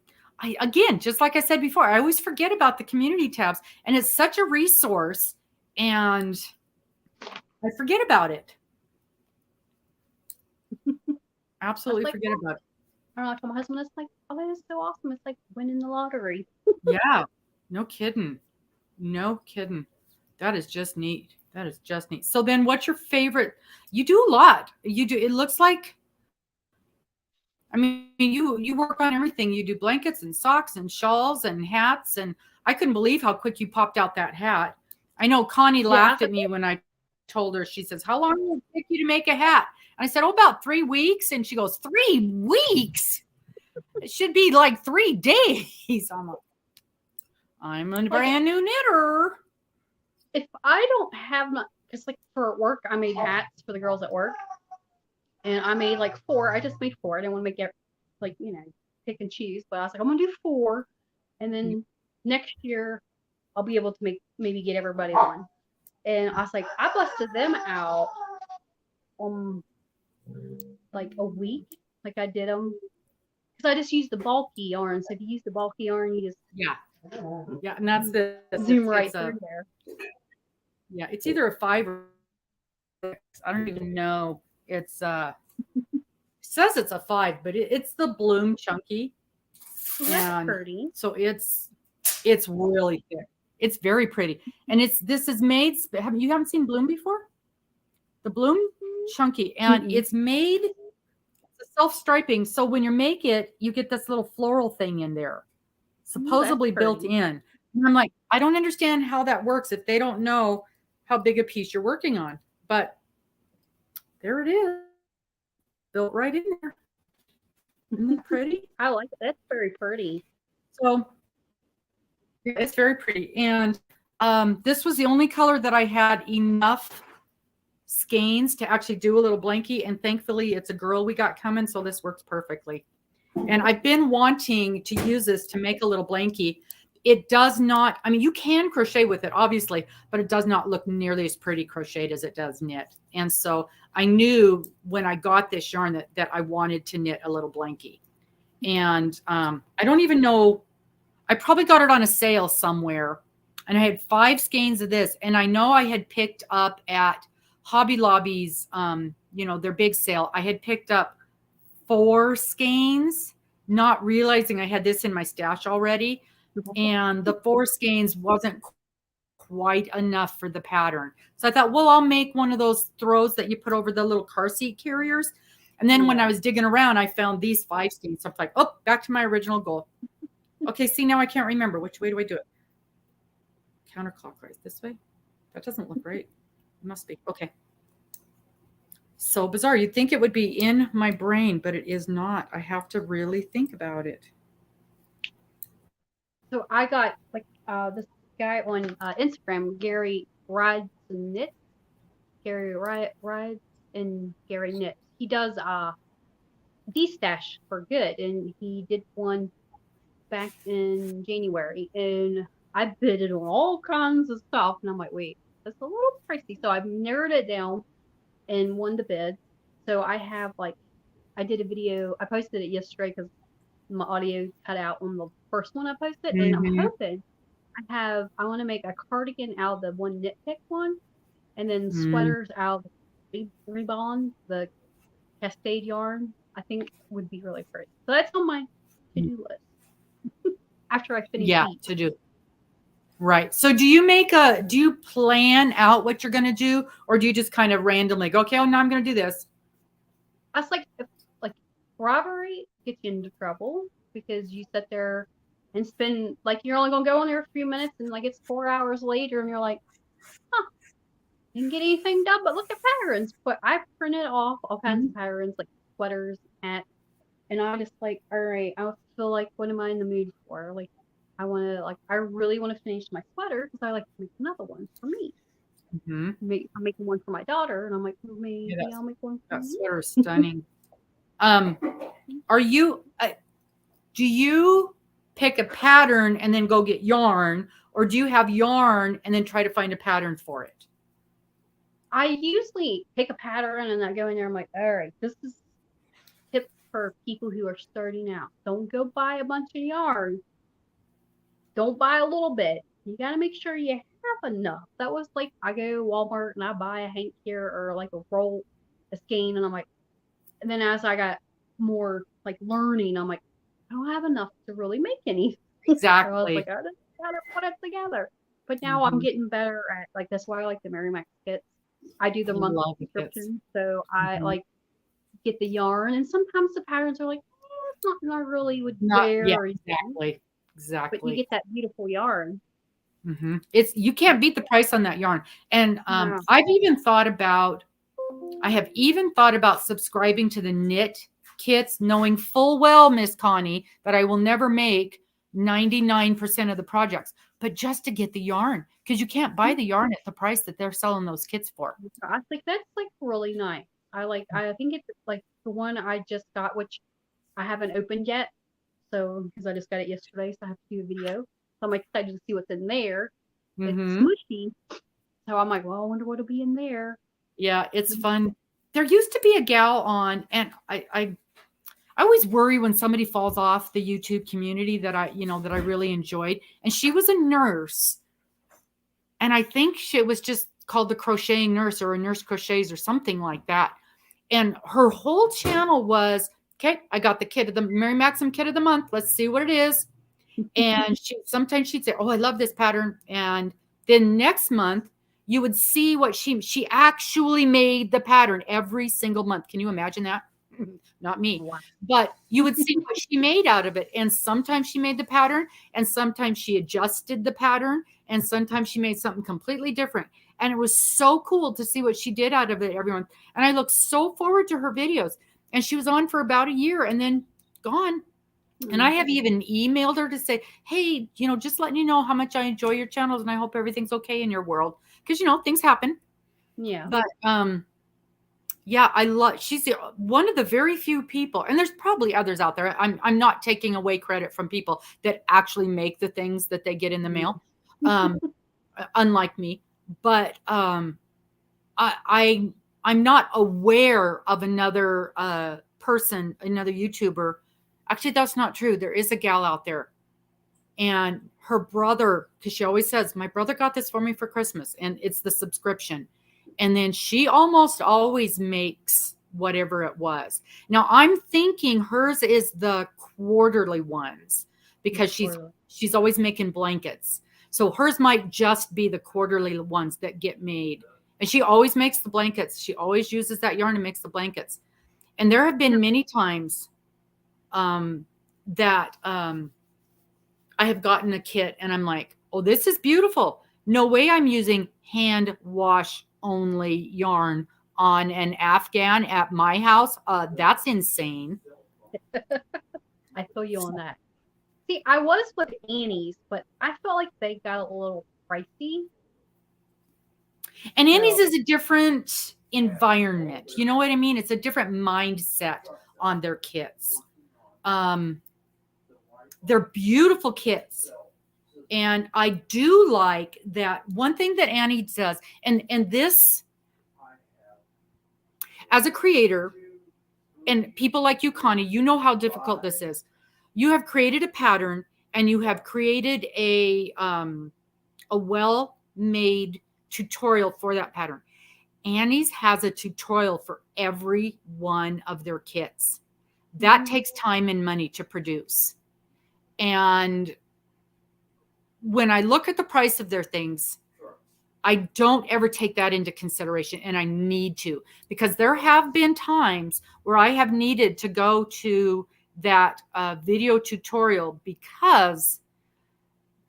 again, just like I said before, I always forget about the community tabs, and it's such a resource, and I forget about it. Absolutely forget about it. I don't know, I told my husband, it's like, oh, that is so awesome. It's like winning the lottery. Yeah, no kidding. No kidding. That is just neat. That is just neat. So then what's your favorite? You do a lot. You do. It looks like, I mean, you work on everything. You do blankets and socks and shawls and hats. And I couldn't believe how quick you popped out that hat. I know Connie laughed at me when I told her, she says, how long will it take you to make a hat? And I said, oh, about 3 weeks. And she goes, 3 weeks? It should be like 3 days. I'm a brand new knitter. If I don't have my, because like for work, I made hats for the girls at work. And I made like 4. I just made 4. I didn't want to make it like, pick and choose. But I was like, I'm going to do 4. And then next year, I'll be able to maybe get everybody one. And I was like, I busted them out like a week. Like I did them. Because I just used the bulky yarn. So if you use the bulky yarn, you just. Yeah. Yeah. And that's the zoom right through there. Yeah. It's either a 5 or 6. I don't even know. It's it says it's a 5, but it's the bloom chunky. That's pretty. So it's really thick. It's very pretty. And this is made, you haven't seen bloom before? The bloom chunky. And it's made, it's self-striping. So when you make it, you get this little floral thing in there, supposedly built in. And I'm like, I don't understand how that works if they don't know how big a piece you're working on. But there it is, built right in there. Isn't it pretty? I like it. That's very pretty. So it's very pretty. And this was the only color that I had enough skeins to actually do a little blankie. And thankfully, it's a girl we got coming, so this works perfectly. And I've been wanting to use this to make a little blankie. It does not, I mean, you can crochet with it, obviously, but it does not look nearly as pretty crocheted as it does knit. And so I knew when I got this yarn that I wanted to knit a little blankie. And I don't even know, I probably got it on a sale somewhere. And I had 5 skeins of this. And I know I had picked up at Hobby Lobby's, their big sale. I had picked up 4 skeins, not realizing I had this in my stash already. And the 4 skeins wasn't quite enough for the pattern. So I thought, well, I'll make one of those throws that you put over the little car seat carriers. And then when I was digging around, I found these 5 skeins. So I'm like, oh, back to my original goal. Okay, see, now I can't remember. Which way do I do it? Counterclockwise. This way? That doesn't look right. It must be. Okay. So bizarre. You'd think it would be in my brain, but it is not. I have to really think about it. So I got like this guy on Instagram, Gary Rides and Knit. Gary Rides and Gary Knit. He does D-stash for good, and he did one back in January, and I bidded on all kinds of stuff, and I'm like, wait, that's a little pricey. So I've narrowed it down and won the bid. So I have I did a video. I posted it yesterday because my audio cut out on the first one I posted, and I'm hoping I want to make a cardigan out of the one knit pick one, and then sweaters out of the rebond, the Cascade yarn. I think would be really pretty. So that's on my to-do list after I finish. Yeah, to do. Right. So do you plan out what you're going to do, or do you just kind of randomly go, okay, oh, now I'm going to do this? That's like robbery gets you into trouble because you sit there and spend, like, you're only going to go in there a few minutes and like it's 4 hours later and you're like, huh, didn't get anything done but look at patterns. But I printed off all kinds of patterns like sweaters, hats, and I just like, all right, I feel like, what am I in the mood for? Like, I really want to finish my sweater because I like to make another one for me. I'm making one for my daughter, and I'm like, well, maybe I'll make one for that you. sweater is stunning. Do you pick a pattern and then go get yarn, or do you have yarn and then try to find a pattern for it? I usually pick a pattern and I go in there. I'm like, all right, this is tip for people who are starting out. Don't go buy a bunch of yarn. Don't buy a little bit. You got to make sure you have enough. That was like, I go to Walmart and I buy a hank here or like a roll, a skein, and I'm like, and then as I got more like learning, I'm like, I don't have enough to really make any. Exactly. So I was like, I just gotta put it together. But now I'm getting better at, like, that's why I like the Mary Mac kits. I do the monthly subscription, so I like get the yarn, and sometimes the patterns are like, it's not I really would wear. Yeah, Or exactly. But you get that beautiful yarn. It's, you can't beat the price on that yarn. And No. I have even thought about subscribing to the knit kits, knowing full well, Miss Connie, that I will never make 99% of the projects, but just to get the yarn, because you can't buy the yarn at the price that they're selling those kits for. I think that's like really nice. I think it's like the one I just got, which I haven't opened yet. So, because I just got it yesterday, so I have to do a video. So I'm excited to see what's in there. It's smushy. So I'm like, well, I wonder what'll be in there. Yeah, it's fun. There used to be a gal on, and I always worry when somebody falls off the YouTube community that I really enjoyed. And she was a nurse. And I think it was just called the Crocheting Nurse, or a Nurse Crochets, or something like that. And her whole channel was, okay, I got the kit of the Mary Maxim kit of the month. Let's see what it is. And sometimes she'd say, oh, I love this pattern. And then next month, you would see what she actually made the pattern every single month. Can you imagine that? Not me. Wow. But you would see what she made out of it. And sometimes she made the pattern, and sometimes she adjusted the pattern, and sometimes she made something completely different. And it was so cool to see what she did out of it every month. And I looked so forward to her videos. And she was on for about a year and then gone. And I have even emailed her to say, hey, just letting you know how much I enjoy your channels, and I hope everything's okay in your world. Because, things happen. Yeah. But, yeah, she's one of the very few people, and there's probably others out there. I'm not taking away credit from people that actually make the things that they get in the mail, unlike me. But I'm not aware of another person, another YouTuber. Actually, that's not true. There is a gal out there, and her brother, because she always says, my brother got this for me for Christmas, and it's the subscription. And then she almost always makes whatever it was. Now I'm thinking hers is the quarterly ones, because she's always making blankets. So hers might just be the quarterly ones that get made. And she always makes the blankets. She always uses that yarn and makes the blankets. And there have been many times that I have gotten a kit and I'm like, oh, this is beautiful. No way I'm using hand wash only yarn on an Afghan at my house. That's insane. I feel you on that. See, I was with Annie's, but I felt like they got a little pricey. And Annie's is a different environment. You know what I mean? It's a different mindset on their kits. They're beautiful kits. And I do like that one thing that Annie does, and this, as a creator, and people like you, Connie, you know how difficult this is. You have created a pattern, and you have created a well-made tutorial for that pattern. Annie's has a tutorial for every one of their kits. That takes time and money to produce. And when I look at the price of their things, I don't ever take that into consideration, and I need to, because there have been times where I have needed to go to that video tutorial because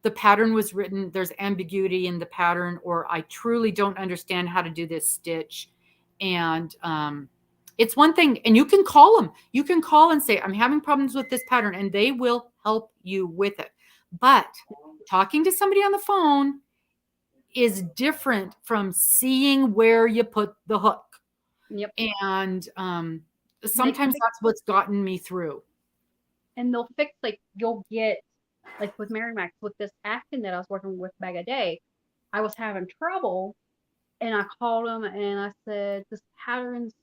the pattern was written, there's ambiguity in the pattern, or I truly don't understand how to do this stitch. And it's one thing, and you can call them. You can call and say, I'm having problems with this pattern, and they will help you with it. But talking to somebody on the phone is different from seeing where you put the hook. Yep. And sometimes that's what's gotten me through. And they'll fix, like, you'll get, like with Mary Max, with this acting that I was working with back a day, I was having trouble, and I called them and I said, this pattern's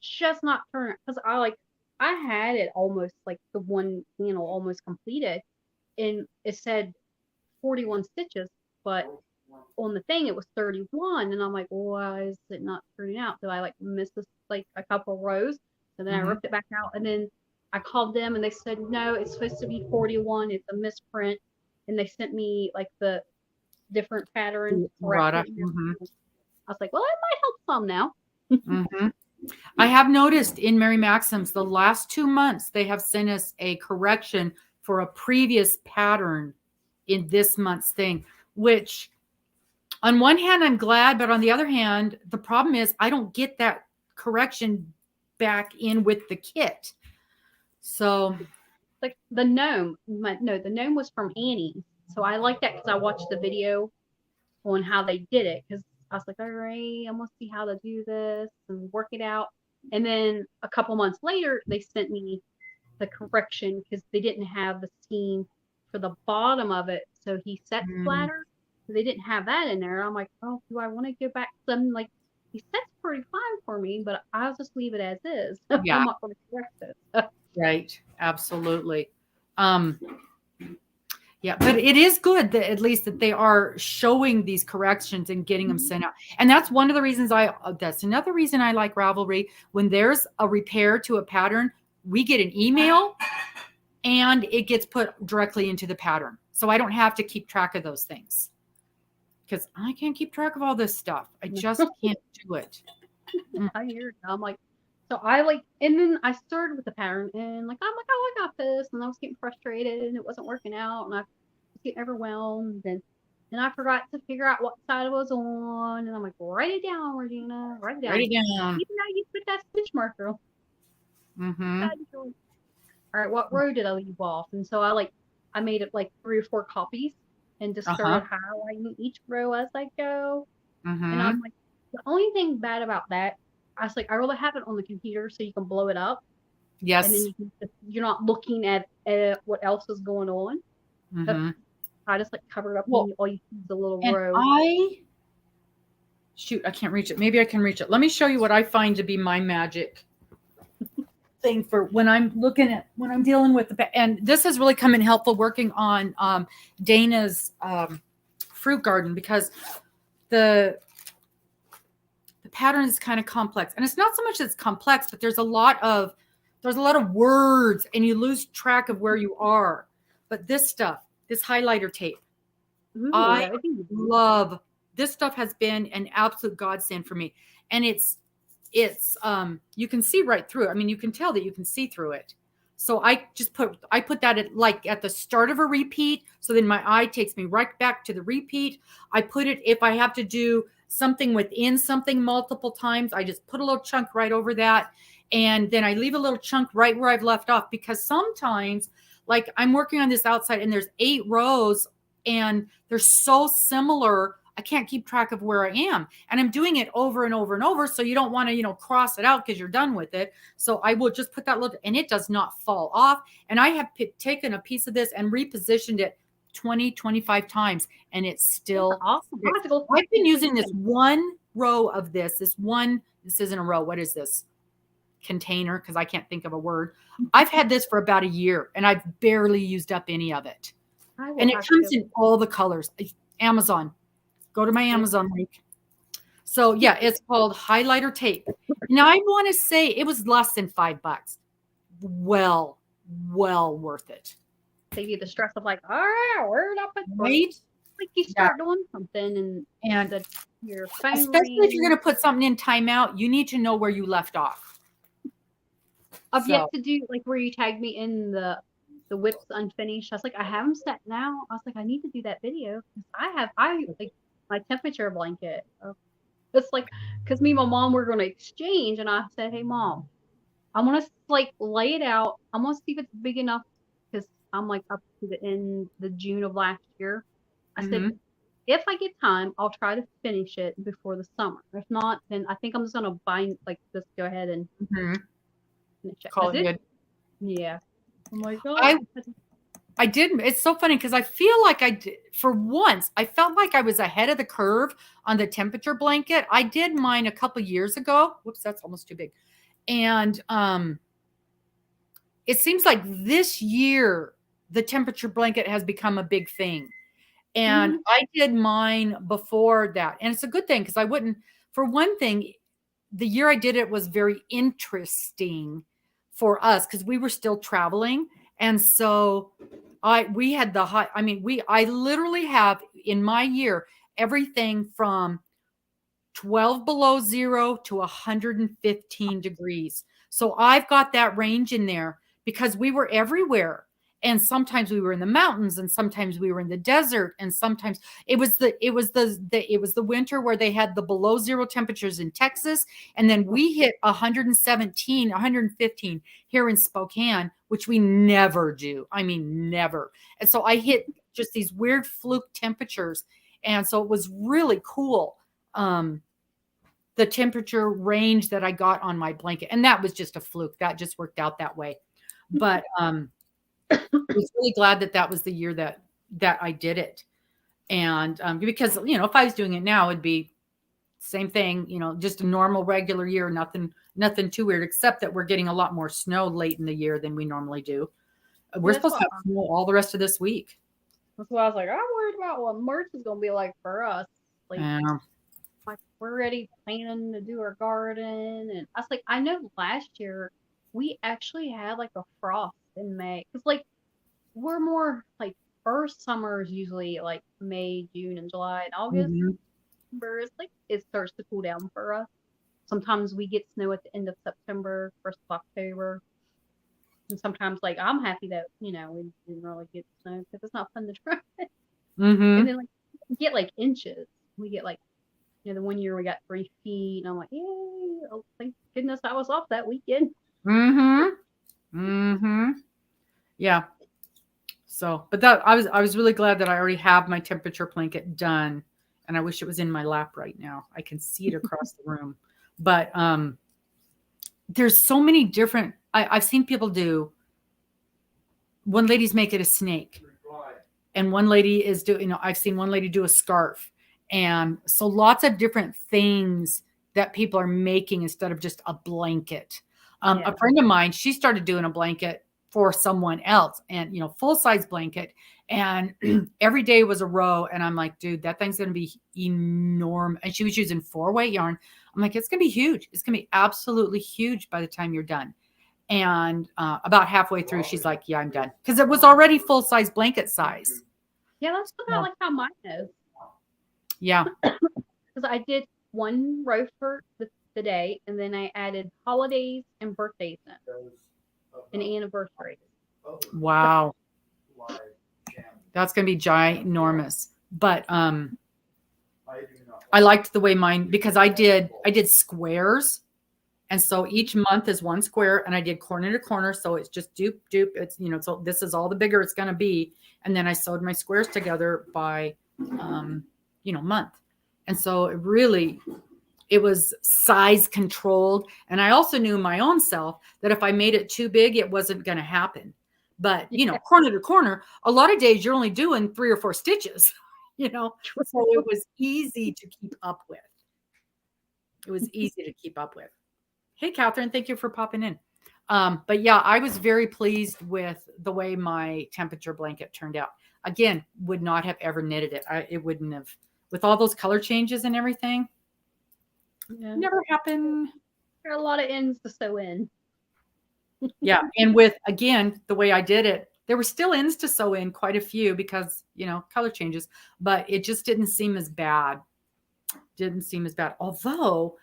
just not turning, because I had it almost, like, the one panel almost completed, and it said 41 stitches, but on the thing it was 31, and I'm like, why is it not turning out? Did I, like, miss this, like, a couple rows? So then I ripped it back out, and then I called them and they said, no, it's supposed to be 41, it's a misprint, and they sent me, like, the different pattern. I was like, well, it might help some now. I have noticed in Mary Maxim's the last 2 months they have sent us a correction for a previous pattern in this month's thing, which on one hand I'm glad, but on the other hand, the problem is I don't get that correction back in with the kit. So like the gnome, the gnome was from Annie, so I like that because I watched the video on how they did it, because I was like, all right, I'm gonna see how to do this and work it out. And then a couple months later they sent me the correction because they didn't have the seam for the bottom of it, so he sets flatter, so they didn't have that in there. I'm like, oh, do I want to go back to them? Like, he sets pretty fine for me, but I'll just leave it as is. Yeah. I'm not going to correct it. Right, absolutely. Yeah, but it is good that at least that they are showing these corrections and getting them sent out. And that's one of the reasons that's another reason I like Ravelry. When there's a repair to a pattern, we get an email and it gets put directly into the pattern. So I don't have to keep track of those things, because I can't keep track of all this stuff. I just can't do it. I hear it. I'm like, so I like, and then I started with the pattern, and like, I'm like, oh, I got this, and I was getting frustrated, and it wasn't working out, and I was getting overwhelmed, and I forgot to figure out what side it was on, and I'm like, write it down, Regina, write it down. Even though you put that stitch marker on. All right, what row did I leave off? And so I made it like 3 or 4 copies and just started highlighting each row as I go. And I'm like, the only thing bad about that, I was like, I rather have it on the computer so you can blow it up. Yes. And then you're not looking at what else is going on. I just like covered up, all you see is a little row. Shoot, I can't reach it. Maybe I can reach it. Let me show you what I find to be my magic thing for when I'm dealing with and this has really come in helpful working on Dana's fruit garden, because the pattern is kind of complex, and it's not so much that it's complex, but there's a lot of words and you lose track of where you are. But this stuff, this highlighter tape, I love. This stuff has been an absolute godsend for me, and it's you can see right through it. I mean, you can tell that you can see through it. So I put that at the start of a repeat, so then my eye takes me right back to the repeat. I put it, if I have to do something within something multiple times, I just put a little chunk right over that, and then I leave a little chunk right where I've left off, because sometimes, like, I'm working on this outside and there's 8 rows and they're so similar, I can't keep track of where I am, and I'm doing it over and over and over. So you don't want to, cross it out because you're done with it. So I will just put that little, and it does not fall off. And I have taken a piece of this and repositioned it 20, 25 times, and it's still awesome. I've been using this one row of this isn't a row. What is this? Container, because I can't think of a word. I've had this for about a year and I've barely used up any of it. And it comes in all the colors. Amazon. Go to my Amazon link. So yeah, it's called highlighter tape. Now I want to say it was less than $5. Well worth it. Save you the stress of like, all right, where did I put right? Like you start doing something and your phone especially if you're going to put something in timeout, you need to know where you left off. I've yet to do like where you tagged me in the whips unfinished. I was like, I have them set now. I was like, I need to do that video because I like my temperature blanket. It's like because me and my mom were going to exchange, and I said, hey mom, I want to like lay it out. I want to see if it's big enough because I'm like up to the June of last year. I said, if I get time, I'll try to finish it before the summer. If not, then I think I'm just gonna just go ahead and finish it. Call it good. Yeah. I'm like, oh. I did. It's so funny because I feel like for once, I felt like I was ahead of the curve on the temperature blanket. I did mine a couple years ago. Whoops, that's almost too big. And it seems like this year, the temperature blanket has become a big thing. And I did mine before that. And it's a good thing because I wouldn't, for one thing, the year I did it was very interesting for us because we were still traveling. And so we had the high, I literally have in my year, everything from 12 below zero to 115 degrees. So I've got that range in there because we were everywhere. And sometimes we were in the mountains and sometimes we were in the desert. And sometimes it was the winter where they had the below zero temperatures in Texas. And then we hit 117, 115 here in Spokane, which we never do. I mean, never. And so I hit just these weird fluke temperatures. And so it was really cool. The temperature range that I got on my blanket. And that was just a fluke. That just worked out that way. But I was really glad that was the year that I did it. And because, if I was doing it now, it'd be same thing, just a normal regular year, nothing too weird, except that we're getting a lot more snow late in the year than we normally do. We're supposed to have snow all the rest of this week. That's why I was like, I'm worried about what March is going to be like for us. Like, we're already planning to do our garden. And I was like, I know last year we actually had like a frost in May. Because like we're more like first summer is usually like May, June, and July, and August. September is like it starts to cool down for us. Sometimes we get snow at the end of September, 1st of October. And sometimes like I'm happy that, we didn't really get snow because it's not fun to drive. And then like we get like inches. We get like the one year we got 3 feet, and I'm like, yay! Oh, thank goodness I was off that weekend. Yeah. So, but I was really glad that I already have my temperature blanket done, and I wish it was in my lap right now. I can see it across the room, but there's so many different. I've seen people do. One lady's make it a snake, and one lady is doing. I've seen one lady do a scarf. And so lots of different things that people are making instead of just a blanket. A friend of mine, she started doing a blanket for someone else and, full-size blanket. And every day was a row. And I'm like, dude, that thing's going to be enormous. And she was using 4-weight yarn. I'm like, it's going to be huge. It's going to be absolutely huge by the time you're done. And about halfway through, she's like, yeah, I'm done. Because it was already full-size blanket size. Yeah, that's about like how mine is. Yeah. Because I did one row for the day, and then I added holidays and birthdays and anniversaries. Wow. That's going to be ginormous. But I liked the way mine, because I did squares. And so each month is one square, and I did corner to corner. So it's just dupe. It's, so this is all the bigger it's going to be. And then I sewed my squares together by, month. And so it was size controlled. And I also knew my own self that if I made it too big, it wasn't going to happen. But, corner to corner, a lot of days you're only doing 3 or 4 stitches, so it was easy to keep up with. Hey, Catherine, thank you for popping in. But yeah, I was very pleased with the way my temperature blanket turned out. Again, would not have ever knitted it. It wouldn't have, with all those color changes and everything. Never happened. There are a lot of ends to sew in. Yeah. And with, again, the way I did it, There were still ends to sew in, quite a few, because, color changes, but it just didn't seem as bad. Didn't seem as bad. Although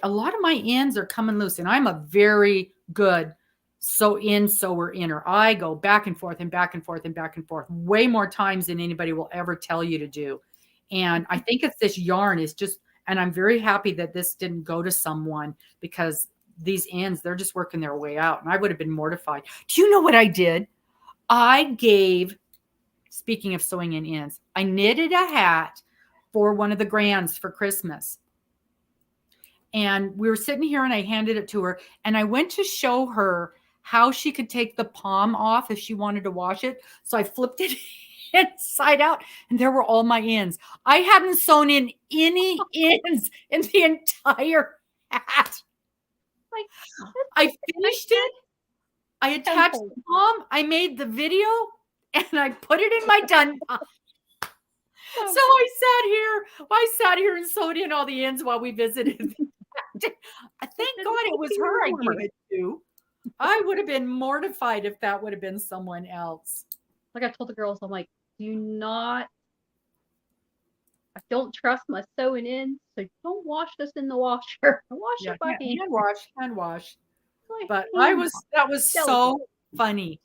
a lot of my ends are coming loose, and I'm a very good sewer inner. I go back and forth and back and forth and back and forth way more times than anybody will ever tell you to do. And I think it's this yarn is just, and I'm very happy that this didn't go to someone, because these ends, they're just working their way out. And I would have been mortified. Do you know what I did? Speaking of sewing in ends, I knitted a hat for one of the grands for Christmas. And we were sitting here and I handed it to her, and I went to show her how she could take the palm off if she wanted to wash it. So I flipped it inside out, and there were all my ends. I hadn't sewn in any ends in the entire hat. I finished it. I attached the palm. I made the video, and I put it in my done pile. So I sat here and sewed in all the ends while we visited. Thank God it was her I gave it to. I would have been mortified if that would have been someone else. Like I told the girls, I'm like, I don't trust my sewing in, so don't wash this in the washer. Wash it by hand. Hand wash. But that was so funny.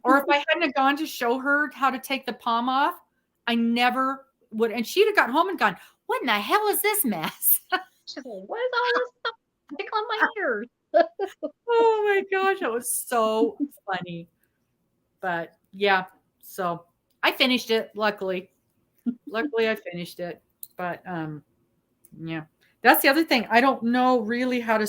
Or if I hadn't gone to show her how to take the palm off, I never would. And she'd have got home and gone, what in the hell is this mess? She's like, what is all this stuff tickling my ears? Oh my gosh, that was so funny. But yeah, so I finished it, luckily. Luckily I finished it. But yeah. That's the other thing. I don't know really how to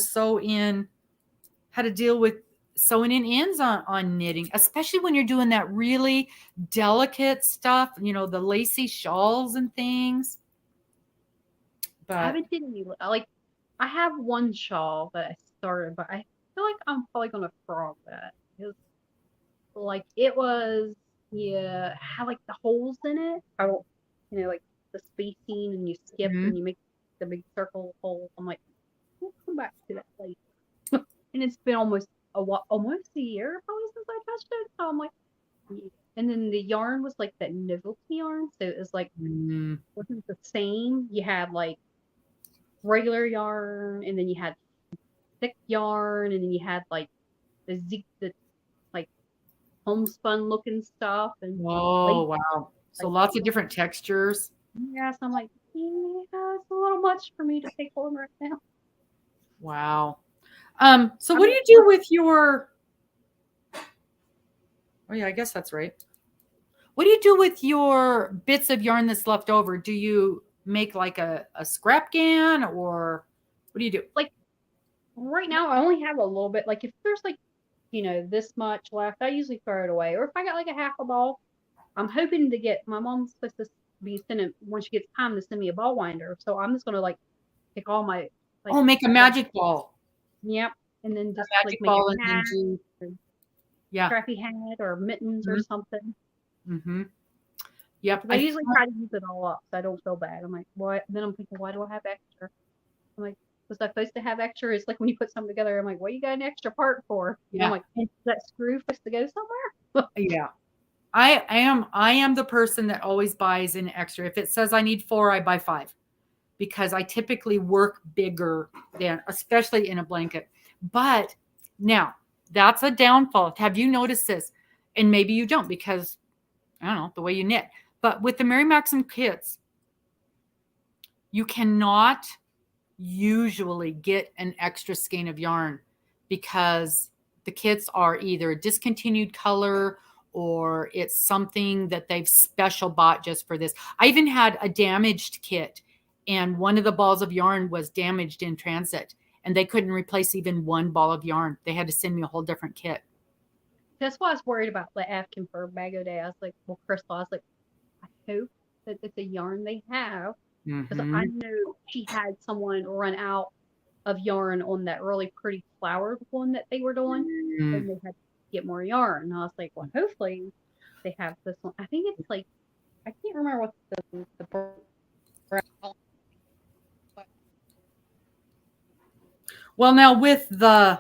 deal with sewing in ends on knitting, especially when you're doing that really delicate stuff, the lacy shawls and things. But I haven't did any, I have one shawl that I started, but I feel like I'm probably gonna frog that, because it was had the holes in it. I don't, the spacing, and you skip and you make the big circle hole. I'm like, we'll come back to that later. And it's been almost a year probably since I touched it. So I'm like, yeah. And then the yarn was that novelty yarn, so it was wasn't the same. You had regular yarn, and then you had thick yarn, and then you had the homespun looking stuff, and wow. So lots of different textures. Yeah, so I'm like, yeah, it's a little much for me to take home right now. Wow. So what do you do with your, oh yeah, I guess that's right. What do you do with your bits of yarn that's left over? Do you make a scrap can, or what do you do? Right now, I only have a little bit. If there's this much left, I usually throw it away. Or if I got a half a ball, I'm hoping to get, my mom's supposed to be sending, when she gets time, to send me a ball winder. So I'm just going to take all my, make a magic ball. Yep. And then just magic make ball a hat, scrappy hat or mittens or something. Mm-hmm. Yep. I usually try to use it all up, so I don't feel bad. I'm like, what? Then I'm thinking, why do I have extra? I'm like, was I supposed to have extra? It's when you put something together, I'm like, what you got an extra part for? Yeah. I'm like, is that screw supposed to go somewhere? Yeah. I am the person that always buys an extra. If it says I need 4, I buy 5, because I typically work bigger than, especially in a blanket. But now that's a downfall. Have you noticed this? And maybe you don't, because I don't know the way you knit. But with the Mary Maxim kits, you cannot usually get an extra skein of yarn, because the kits are either a discontinued color, or it's something that they've special bought just for this. I even had a damaged kit, and one of the balls of yarn was damaged in transit, and they couldn't replace even one ball of yarn. They had to send me a whole different kit. That's why I was worried about asking for Bago Day. I was like, well, Crystal, I was like, I hope that it's a yarn they have, because I know she had someone run out of yarn on that really pretty flowered one that they were doing, and they had to get more yarn. And I was like, well, hopefully they have this one. I think it's I can't remember what the brand. Well, now with the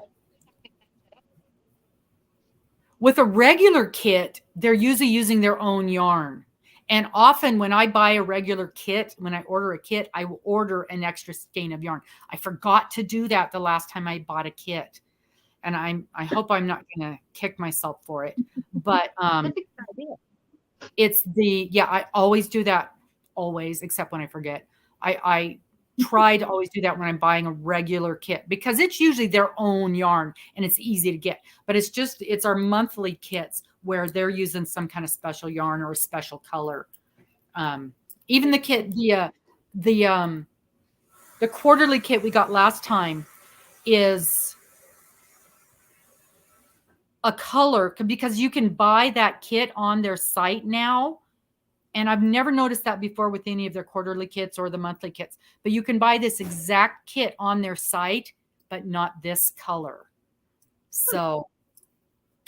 With a regular kit, they're usually using their own yarn. And often when I buy a regular kit, when I order a kit, I will order an extra skein of yarn. I forgot to do that the last time I bought a kit. And I hope I'm not going to kick myself for it. But That's a good idea. it's I always do that, always, except when I forget. I try to always do that when I'm buying a regular kit because it's usually their own yarn and it's easy to get. But it's our monthly kits where they're using some kind of special yarn or a special color. Even the kit, the quarterly kit we got last time is a color because you can buy that kit on their site now. And I've never noticed that before with any of their quarterly kits or the monthly kits. But you can buy this exact kit on their site, but not this color. So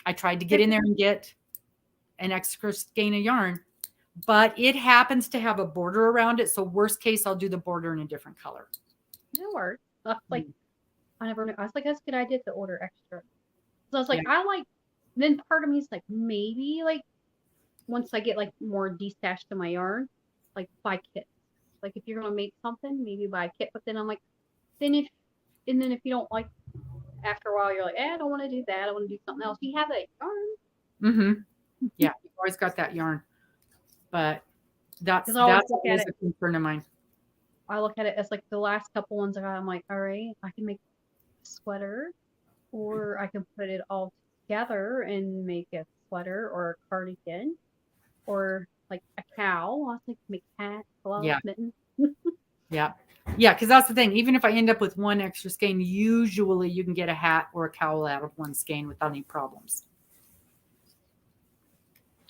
I tried to get in there and get an extra skein of yarn, but it happens to have a border around it. So worst case, I'll do the border in a different color. That works. Like, I never knew. I was like, that's a good idea to order extra. So I was like, then part of me is like, maybe like, once I get like more destashed to my yarn, like buy kits. Like if you're gonna make something, maybe buy a kit. But then I'm like, then if you don't like, after a while you're like, I don't want to do that. I want to do something else. You have that yarn. Mm-hmm. Yeah, you've always got that yarn. But that's always a concern of mine. I look at it as like the last couple ones I got. I'm like, all right, I can make a sweater, or I can put it all together and make a sweater or a cardigan. Or like a cow. I was like, make hats, gloves, mittens. Yeah. Because that's the thing. Even if I end up with one extra skein, usually you can get a hat or a cowl out of one skein without any problems.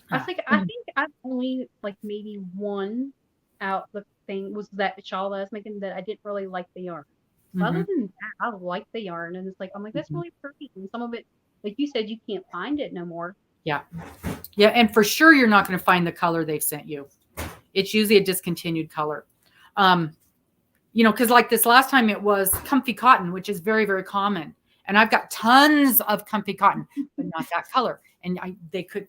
I think I've only like maybe one out the thing was that shawl that I was making that I didn't really like the yarn. Mm-hmm. Other than that, I like the yarn, and it's like I'm like that's really pretty. And some of it, like you said, you can't find it no more. Yeah. Yeah, and for sure you're not going to find the color they've sent you. It's usually a discontinued color. Because like this last time it was comfy cotton, which is very, very common. And I've got tons of comfy cotton, but not that color. And they could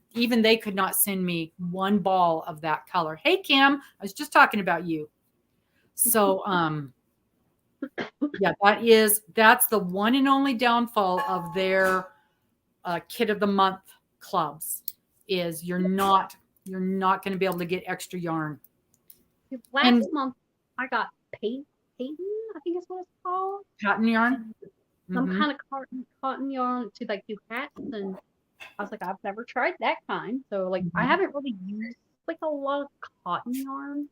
not send me one ball of that color. Hey, Kim, I was just talking about you. So, that's the one and only downfall of their kit of the month clubs is you're not going to be able to get extra yarn. Last month I got Peyton, I think is what it's called. Cotton yarn. Some kind of cotton yarn to like do hats, and I was like, I've never tried that kind. So like I haven't really used like a lot of cotton yarn.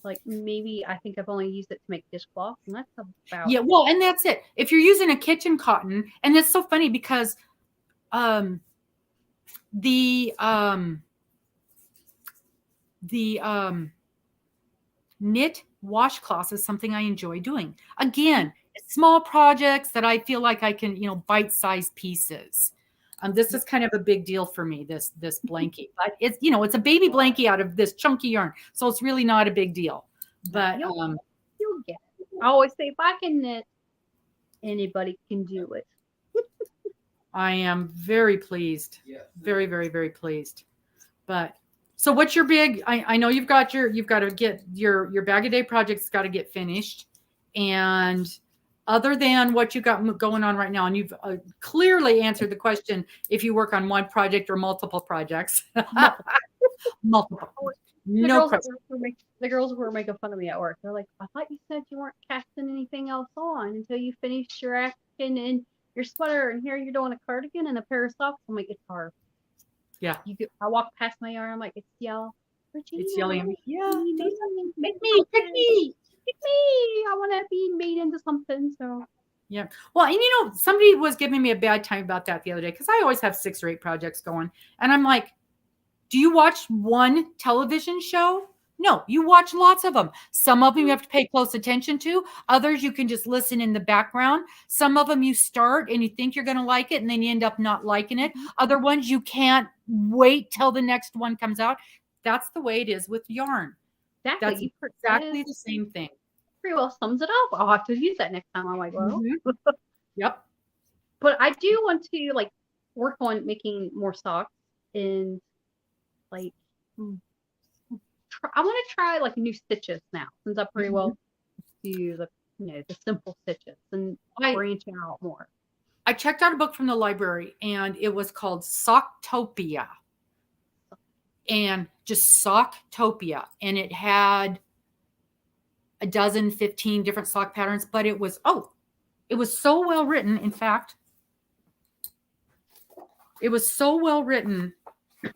Like maybe I think I've only used it to make dishcloth, and that's about well, and that's it. If you're using a kitchen cotton, and it's so funny because the knit washcloths is something I enjoy doing. Again, small projects that I feel like I can, bite-sized pieces. This is kind of a big deal for me, this blankie. But it's, it's a baby blankie out of this chunky yarn. So it's really not a big deal. But you'll get it. I always say if I can knit, anybody can do it. I am very pleased. Very, very, very pleased. But so what's your big, I know you've got to get your bag a day project's got to get finished. And other than what you got going on right now, and you've clearly answered the question, if you work on one project or multiple projects. Multiple. No question. The girls were making fun of me at work. They're like, I thought you said you weren't casting anything else on until you finished your African and your sweater, and here you're doing a cardigan and a pair of socks. I'm like, it's hard. Yeah. I walk past my yarn. I'm like, it's yellow. Regina, it's yelling at me. Yeah. Pick me. I want to be made into something. So. Yeah. Well, and somebody was giving me a bad time about that the other day because I always have 6 or 8 projects going, and I'm like, do you watch one television show? No, you watch lots of them. Some of them you have to pay close attention to. Others you can just listen in the background. Some of them you start and you think you're going to like it and then you end up not liking it. Other ones you can't wait till the next one comes out. That's the way it is with yarn. That's exactly the same thing. Pretty well sums it up. I'll have to use that next time. I'm like, well. Yep. But I do want to work on making more socks, and like I want to try like new stitches now, since I pretty well do the simple stitches and branch out more. I checked out a book from the library, and it was called Socktopia, and just Socktopia, and it had a dozen, 15 different sock patterns, but it was so well written. In fact, it was so well written.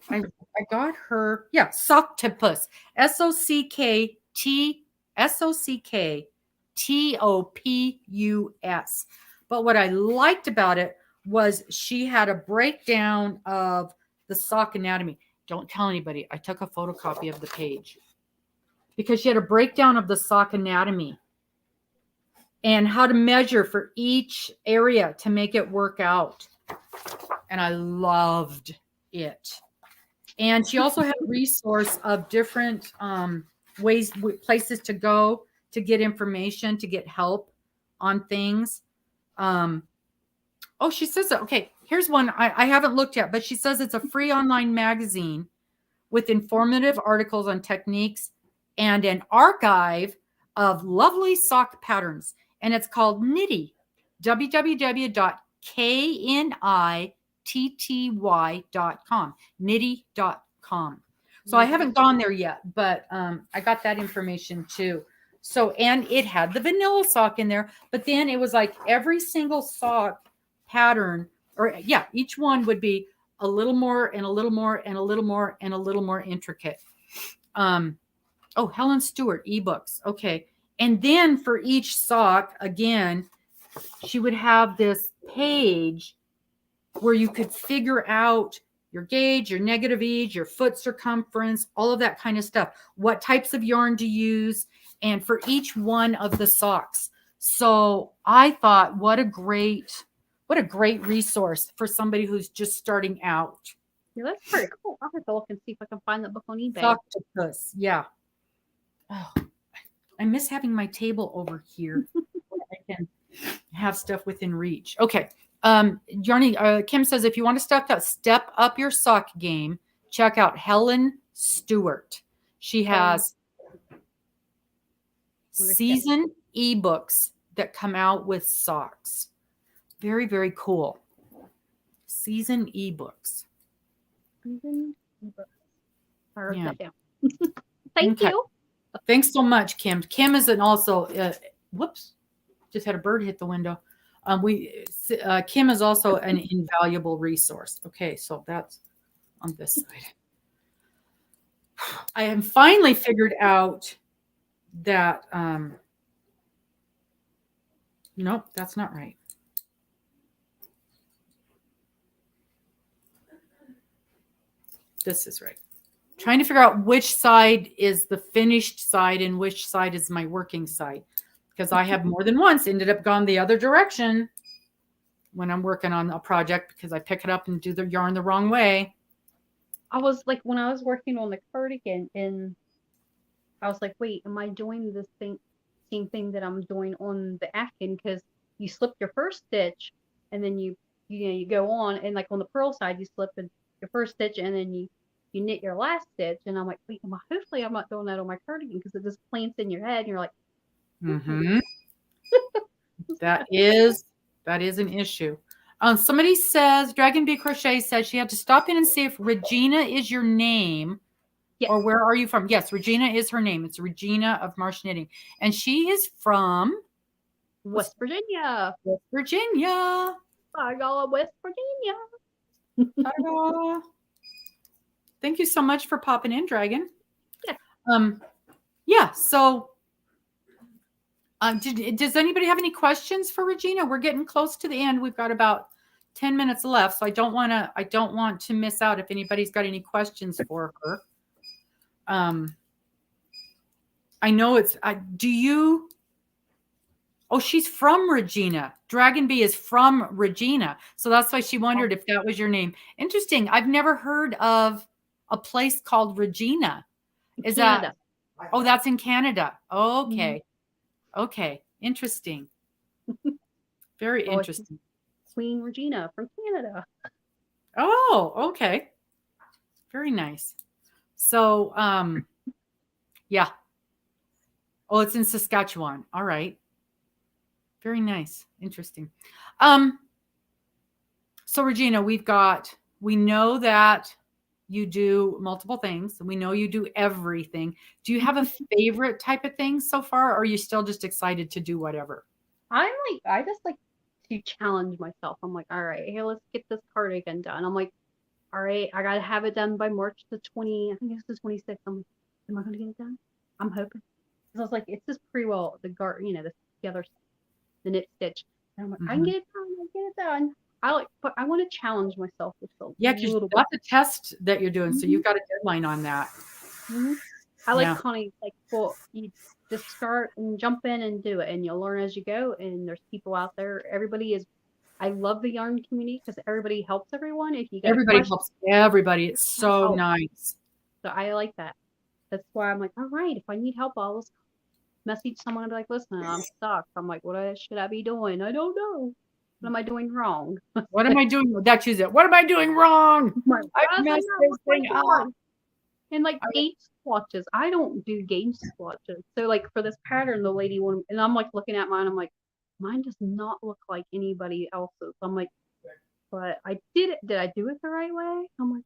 I got her, Socktopus, Socktopus. But what I liked about it was she had a breakdown of the sock anatomy. Don't tell anybody. I took a photocopy of the page because she had a breakdown of the sock anatomy and how to measure for each area to make it work out. And I loved it. And she also had a resource of different places to go to get information, to get help on things. She says that. Okay, here's one I haven't looked at, but she says it's a free online magazine with informative articles on techniques and an archive of lovely sock patterns. And it's called Knitty, www.knitty.com, knitty.com. So I haven't gone there yet, but I got that information too. So, and it had the vanilla sock in there, but then it was like every single sock pattern, each one would be a little more and a little more and a little more and a little more intricate. Helen Stewart ebooks. Okay. And then for each sock, again, she would have this page where you could figure out your gauge, your negative edge, your foot circumference, all of that kind of stuff. What types of yarn to use, and for each one of the socks. So I thought, what a great resource for somebody who's just starting out. Yeah, that's pretty cool. I'll have to look and see if I can find that book on eBay. Socktopus, yeah. Oh, I miss having my table over here. I can have stuff within reach. Okay. Yarny, Kim says, if you want to step up your sock game, check out Helen Stewart. She has season ebooks that come out with socks. Very, very cool. Season ebooks. I wrote that down. Thank you. Thanks so much, Kim. Kim is whoops, just had a bird hit the window. Kim is also an invaluable resource. Okay, so that's on this side. I have finally figured out that, nope, that's not right. This is right. Trying to figure out which side is the finished side and which side is my working side, because I have more than once ended up gone the other direction when I'm working on a project because I pick it up and do the yarn the wrong way. I was like, when I was working on the cardigan, and I was like, wait, am I doing this same thing that I'm doing on the afghan? Because you slip your first stitch and then you go on, and like on the purl side, you slip in your first stitch and then you knit your last stitch. And I'm like, wait, hopefully I'm not doing that on my cardigan, because it just plants in your head and you're like, that is an issue. Somebody says, Dragon Bee Crochet says she had to stop in and see if Regina is your name. Yes. Or where are you from? Yes, Regina is her name. It's Regina of Marsh Knitting. And she is from West Virginia. West Virginia. I got West Virginia. Thank you so much for popping in, Dragon. Yeah. So does anybody have any questions for Regina? We're getting close to the end. We've got about 10 minutes left, so I don't want to miss out if anybody's got any questions for her. I know it's she's from Regina. Dragon Bee is from Regina, so that's why she wondered if that was your name. Interesting. I've never heard of a place called Regina. Is Canada. That's in Canada. Okay. Okay, interesting. Very interesting. Queen Regina from Canada. Oh, okay. Very nice. So, yeah. Oh, it's in Saskatchewan. All right. Very nice. Interesting. Um, so Regina, we know that you do multiple things. We know you do everything. Do you have a favorite type of thing so far, or are you still just excited to do whatever? I just like to challenge myself. I'm like, all right, hey, let's get this cardigan done. I'm like, all right, I gotta have it done by March the 20, I think it's the 26th. I'm like, am I gonna get it done? I'm hoping. Because I was like, it's just pretty well the other the knit stitch. And I'm like, I can get it done, I can get it done. But I want to challenge myself with a Yeah, because little bit. that's a test that you're doing, so Mm-hmm. you've got a deadline on that. Mm-hmm. I like Yeah. Connie, like, well, you just start and jump in and do it, and you'll learn as you go. And there's people out there. Everybody is. I love the yarn community because everybody helps everyone. If you got a Everybody question, helps everybody. It's so help. nice. So I like that. That's why I'm like, all right, if I need help, I'll just message someone and be like, listen, I'm stuck. I'm like, should I be doing? I don't know. What am I doing wrong? What am I doing? That's it. What am I doing wrong? My I doesn't messed that this look like thing up. yarn? And like gauge swatches, I don't do gauge swatches. So like for this pattern, the lady one, and I'm like looking at mine, I'm like, mine does not look like anybody else's. I'm like, but I did it. Did I do it the right way? I'm like,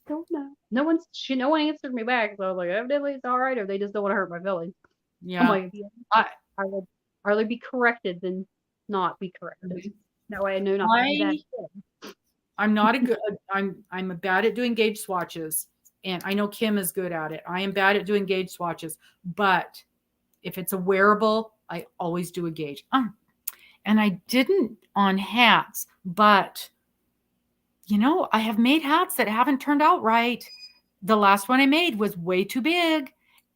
don't know. No one answered me back. So I was like, evidently it's all right, or they just don't want to hurt my feelings. I'm Yeah. like, yeah, I, I would rather be corrected than not be corrected. That way I know not to do that. I I'm not a good I'm bad at doing gauge swatches, and I know Kim is good at it. I am bad at doing gauge swatches, but if it's a wearable, I always do a gauge. And I didn't on hats, but I have made hats that haven't turned out right. The last one I made was way too big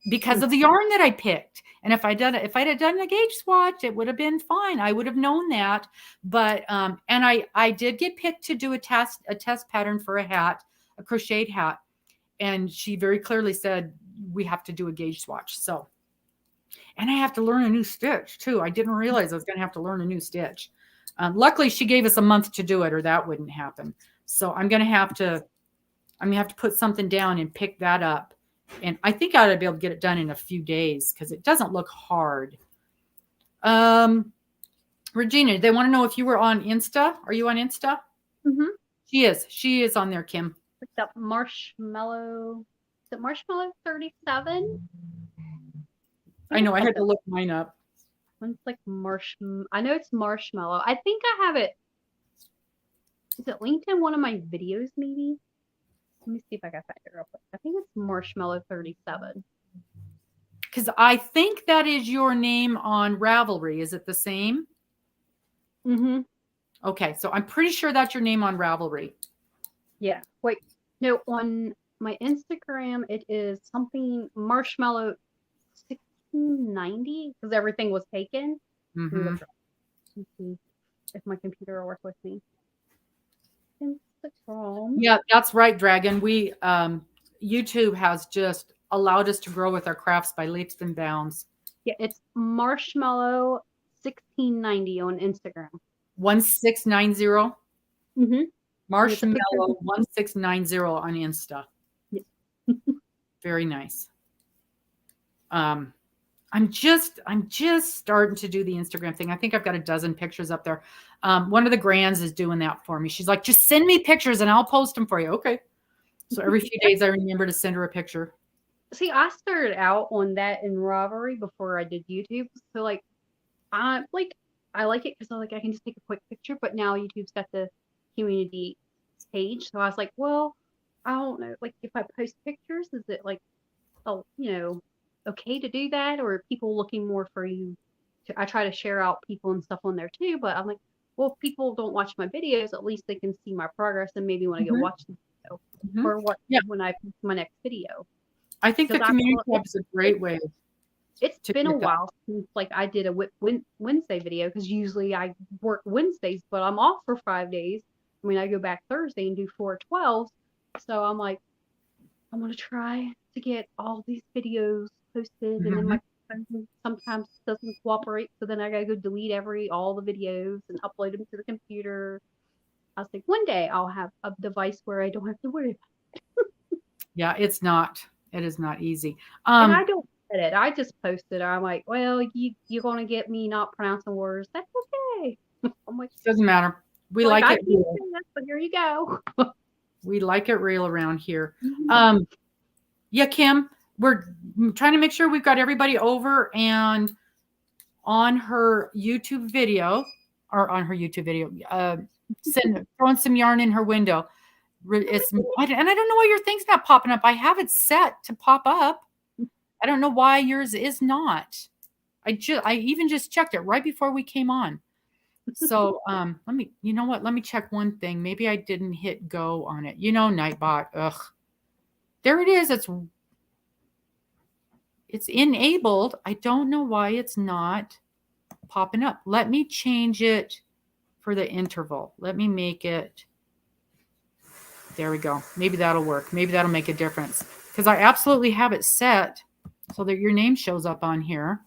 because of the yarn that I picked. And if I'd have done a gauge swatch, it would have been fine. I would have known that. But and I did get picked to do a test pattern for a hat, a crocheted hat. And she very clearly said we have to do a gauge swatch. So, and I have to learn a new stitch too. I didn't realize I was going to have to learn a new stitch. Luckily, she gave us a month to do it, or that wouldn't happen. So I'm going to have to put something down and pick that up. And I think I ought to be able to get it done in a few days because it doesn't look hard. Regina, they want to know if you were on Insta. Are you on Insta? Mm-hmm. She is. She is on there, Kim. What's that marshmallow? Is it marshmallow 37? I know. I had to look mine up. It's like I know it's marshmallow. I think I have it. Is it linked in one of my videos, maybe? Let me see if I can find it real quick. I think it's marshmallow 37. Because I think that is your name on Ravelry. Is it the same? Mm-hmm. Okay, so I'm pretty sure that's your name on Ravelry. Yeah. Wait. No, on my Instagram, it is something marshmallow 1690 because everything was taken. Mm-hmm. Let me see if my computer will work with me. Instagram. Yeah, that's right, Dragon. We YouTube has just allowed us to grow with our crafts by leaps and bounds. Yeah, it's marshmallow 1690 on Instagram. 1690. Mm-hmm. Marshmallow 1690 on Insta. Yeah. Very nice. I'm just starting to do the Instagram thing. I think I've got a dozen pictures up there. One of the grands is doing that for me. She's like, just send me pictures and I'll post them for you. Okay. So every few days I remember to send her a picture. See, I started out on that in Ravelry before I did YouTube. So I like it because I can just take a quick picture, but now YouTube's got the community page. So I was like, well, I don't know. Like if I post pictures, is it okay to do that? Or are people looking more for you I try to share out people and stuff on there too, but I'm like, well, if people don't watch my videos, at least they can see my progress and maybe want to go watch the video or what when I post my next video. I think the community tab is a great way. It's been a while since I did a Wednesday video because usually I work Wednesdays, but I'm off for 5 days. I mean, I go back Thursday and do 4/12. So I'm like, I want to try to get all these videos posted, and then my phone sometimes doesn't cooperate, so then I gotta go delete all the videos and upload them to the computer. I was like, one day I'll have a device where I don't have to worry about it. Yeah, it's not. It is not easy. And I don't get it. I just posted. I'm like, well, you're gonna get me not pronouncing words. That's okay. I'm like, doesn't matter. We like I it. can't say that, but here you go. We like it real around here. Yeah, Kim, we're trying to make sure we've got everybody over and on her YouTube video, throwing some yarn in her window. And I don't know why your thing's not popping up. I have it set to pop up. I don't know why yours is not. I even just checked it right before we came on. So you know what? Let me check one thing. Maybe I didn't hit go on it. Nightbot. Ugh. There it is. It's enabled. I don't know why it's not popping up. Let me change it for the interval. Let me make it. There we go. Maybe that'll work. Maybe that'll make a difference. Because I absolutely have it set so that your name shows up on here.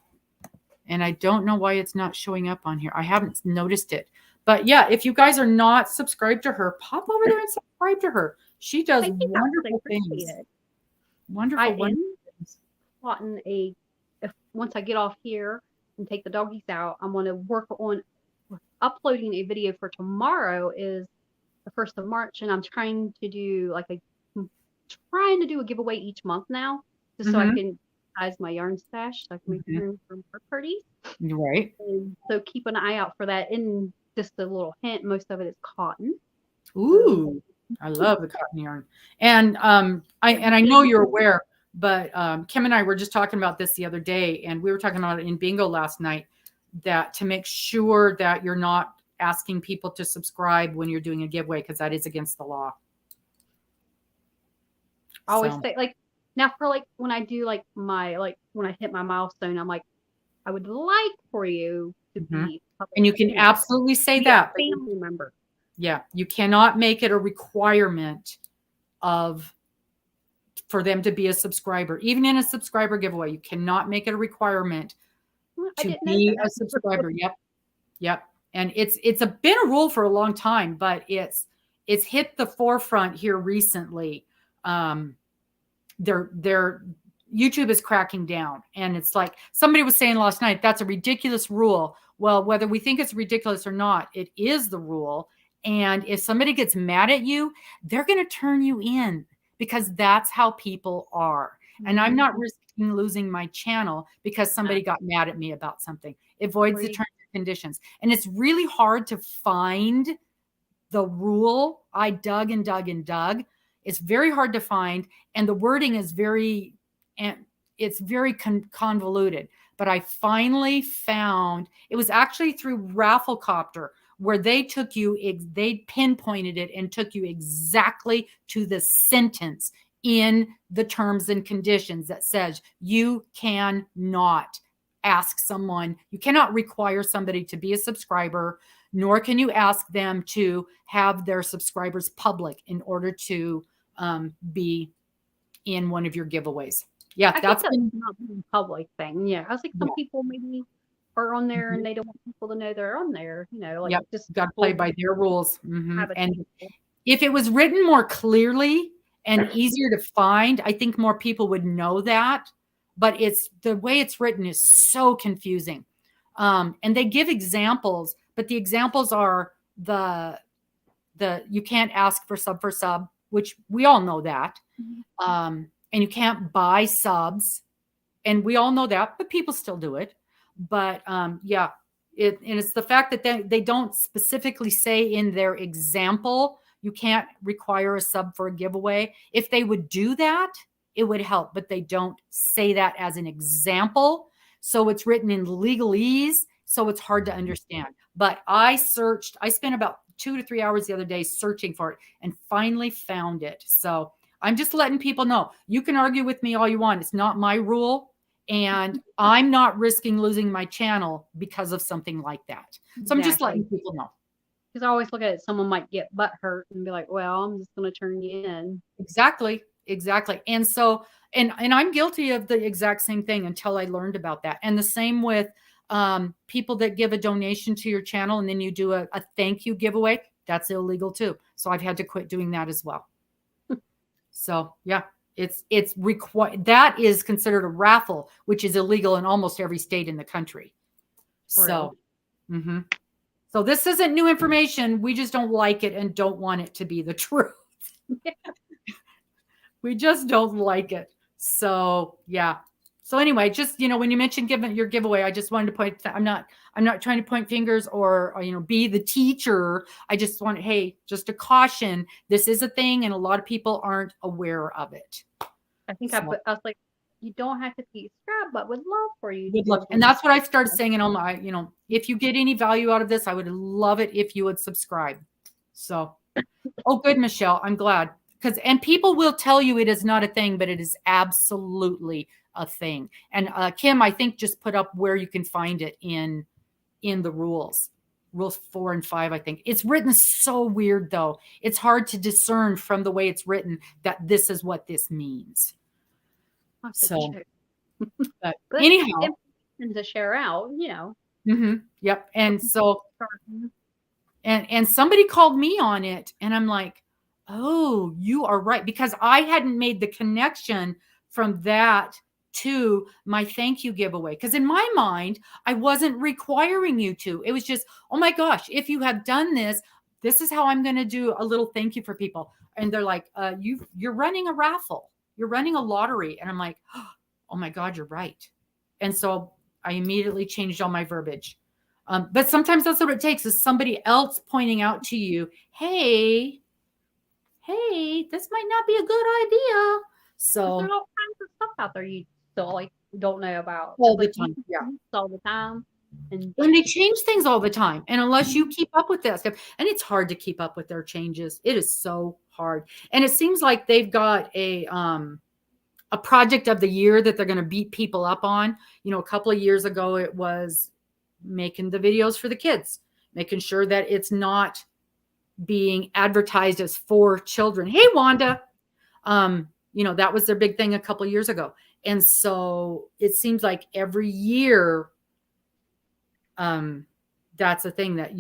And I don't know why it's not showing up on here. I haven't noticed it. But yeah, if you guys are not subscribed to her, pop over there and subscribe to her. She does wonderful things. Wonderful things. Plotting once I get off here and take the doggies out, I'm going to work on uploading a video for tomorrow. Is the 1st of March, and I'm trying to do a giveaway each month now, just so I can size my yarn stash, so I can make room for more parties. Right. And so keep an eye out for that. And just a little hint, most of it is cotton. Ooh, I love the cotton yarn. And I know you're aware, but Kim and I were just talking about this the other day, and we were talking about it in bingo last night, that to make sure that you're not asking people to subscribe when you're doing a giveaway, because that is against the law. I always say, now for when I do when I hit my milestone, I'm like, I would like for you to be public, and you can absolutely say that family member. Yeah, you cannot make it a requirement for them to be a subscriber. Even in a subscriber giveaway, you cannot make it a requirement to be a subscriber. Yep. And it's been a rule for a long time, but it's hit the forefront here recently. YouTube is cracking down, and it's like somebody was saying last night, that's a ridiculous rule. Well, whether we think it's ridiculous or not, it is the rule. And if somebody gets mad at you, they're going to turn you in, because that's how people are. And I'm not risking losing my channel because somebody got mad at me about something. It voids the terms and conditions. And it's really hard to find the rule. I dug and dug and dug. It's very hard to find. And the wording is very convoluted. But I finally found, it was actually through Rafflecopter, where they pinpointed it and took you exactly to the sentence in the terms and conditions that says you cannot you cannot require somebody to be a subscriber, nor can you ask them to have their subscribers public in order to be in one of your giveways. Yeah, that's not a public thing. Yeah, I was like, some people maybe are on there and they don't want people to know they're on there. Just got to play by their rules. And if it was written more clearly and easier to find, I think more people would know that. But the way it's written is so confusing. And they give examples, but the examples are you can't ask for sub, which we all know that. And you can't buy subs, and we all know that, but people still do it. But it's the fact that they don't specifically say in their example, you can't require a sub for a giveaway. If they would do that, it would help, but they don't say that as an example. So it's written in legalese, so it's hard to understand. But I spent about 2 to 3 hours the other day searching for it and finally found it. So I'm just letting people know, you can argue with me all you want. It's not my rule. And I'm not risking losing my channel because of something like that. So I'm just letting people know. Because I always look at it, someone might get butt hurt and be like, well, I'm just going to turn you in. Exactly. And so, and I'm guilty of the exact same thing until I learned about that. And the same with people that give a donation to your channel and then you do a thank you giveaway. That's illegal too. So I've had to quit doing that as well. So yeah, it's required. That is considered a raffle, which is illegal in almost every state in the country. So, so this isn't new information. We just don't like it and don't want it to be the truth. We just don't like it. So yeah. So anyway, just, when you mentioned giving your giveaway, I just wanted to point that I'm not trying to point fingers or be the teacher. I just want, hey, just a caution. This is a thing, and a lot of people aren't aware of it. I think I was like, you don't have to subscribe, but would love for you. Would love, and that's what I started saying in all my, if you get any value out of this, I would love it if you would subscribe. So, oh, good, Michelle. I'm glad. And people will tell you it is not a thing, but it is absolutely a thing. And Kim, I think, just put up where you can find it in the rules 4 and 5. I think it's written so weird, though. It's hard to discern from the way it's written that this is what this means. So, but anyhow, to share out, Yep. And so, and somebody called me on it, and I'm like, oh, you are right. Because I hadn't made the connection from that to my thank you giveaway. Because in my mind, I wasn't requiring you to. It was just, oh my gosh, if you have done this, this is how I'm going to do a little thank you for people. And they're like, you're running a raffle. You're running a lottery. And I'm like, oh my God, you're right. And so I immediately changed all my verbiage. But sometimes that's what it takes, is somebody else pointing out to you, hey, this might not be a good idea. So there's all kinds of stuff out there you still don't know about all the time. Yeah, all the time. And they change things all the time. And unless you keep up with that stuff, and it's hard to keep up with their changes. It is so hard. And it seems like they've got a project of the year that they're going to beat people up on. A couple of years ago, it was making the videos for the kids, making sure that it's not being advertised as for children. Hey, Wanda, that was their big thing a couple of years ago. And so it seems like every year, that's a thing that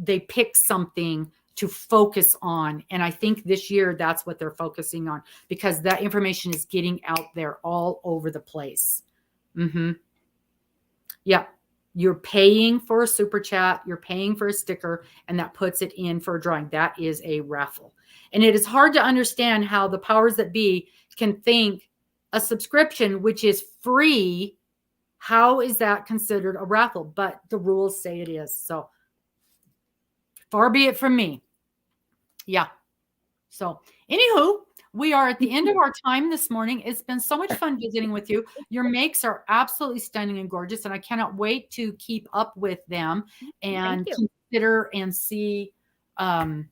they pick something to focus on. And I think this year that's what they're focusing on, because that information is getting out there all over the place. Yeah. You're paying for a super chat, you're paying for a sticker, and that puts it in for a drawing. That is a raffle. And it is hard to understand how the powers that be can think a subscription, which is free, how is that considered a raffle? But the rules say it is. So far be it from me. Yeah. So anywho, we are at the end of our time this morning. It's been so much fun visiting with you. Your makes are absolutely stunning and gorgeous, and I cannot wait to keep up with them and consider and see how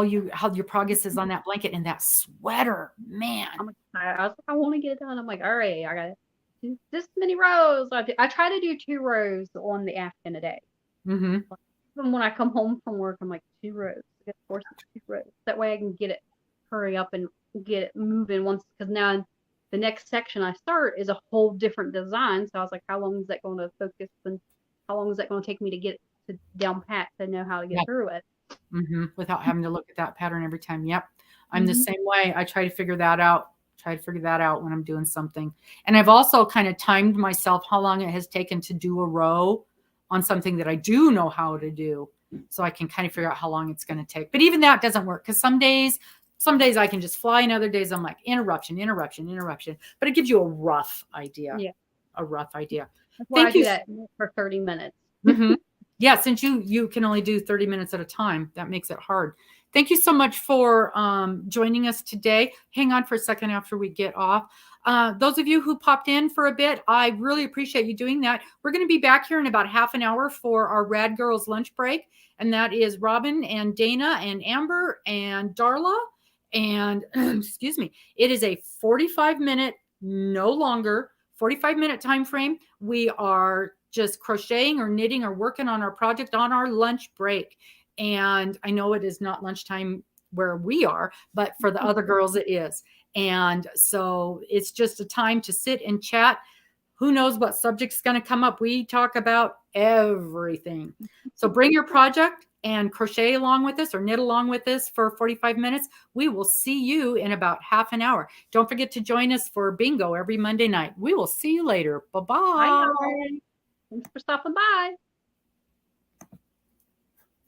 your progress is on that blanket and that sweater. Man, I want to get it done. I'm like, all right, I got do this many rows. I try to do 2 rows on the Afghan a day. Even when I come home from work, I'm like, 2 rows. I get forced to 2 rows. That way I can hurry up and get it moving because now the next section I start is a whole different design. So I was like, how long is that going to focus, and how long is that going to take me to get it to down pat to know how to get through it? Without having to look at that pattern every time. Yep. I'm the same way. I try to figure that out. When I'm doing something. And I've also kind of timed myself how long it has taken to do a row on something that I do know how to do. So I can kind of figure out how long it's going to take. But even that doesn't work, because some days I can just fly, and other days I'm like, interruption. But it gives you a rough idea. Yeah. A rough idea. Thank you. That for 30 minutes. Yeah, since you can only do 30 minutes at a time, that makes it hard. Thank you so much for joining us today. Hang on for a second after we get off. Those of you who popped in for a bit, I really appreciate you doing that. We're going to be back here in about half an hour for our Rad Girls lunch break. And that is Robin and Dana and Amber and Darla. And excuse me, it is a 45-minute, no longer, 45-minute time frame. We are just crocheting or knitting or working on our project on our lunch break. And I know it is not lunchtime where we are, but for the other girls it is. And so it's just a time to sit and chat. Who knows what subject's going to come up? We talk about everything. So bring your project and crochet along with us or knit along with us for 45 minutes. We will see you in about half an hour. Don't forget to join us for bingo every Monday night. We will see you later. Bye-bye. Bye. Thanks for stopping by.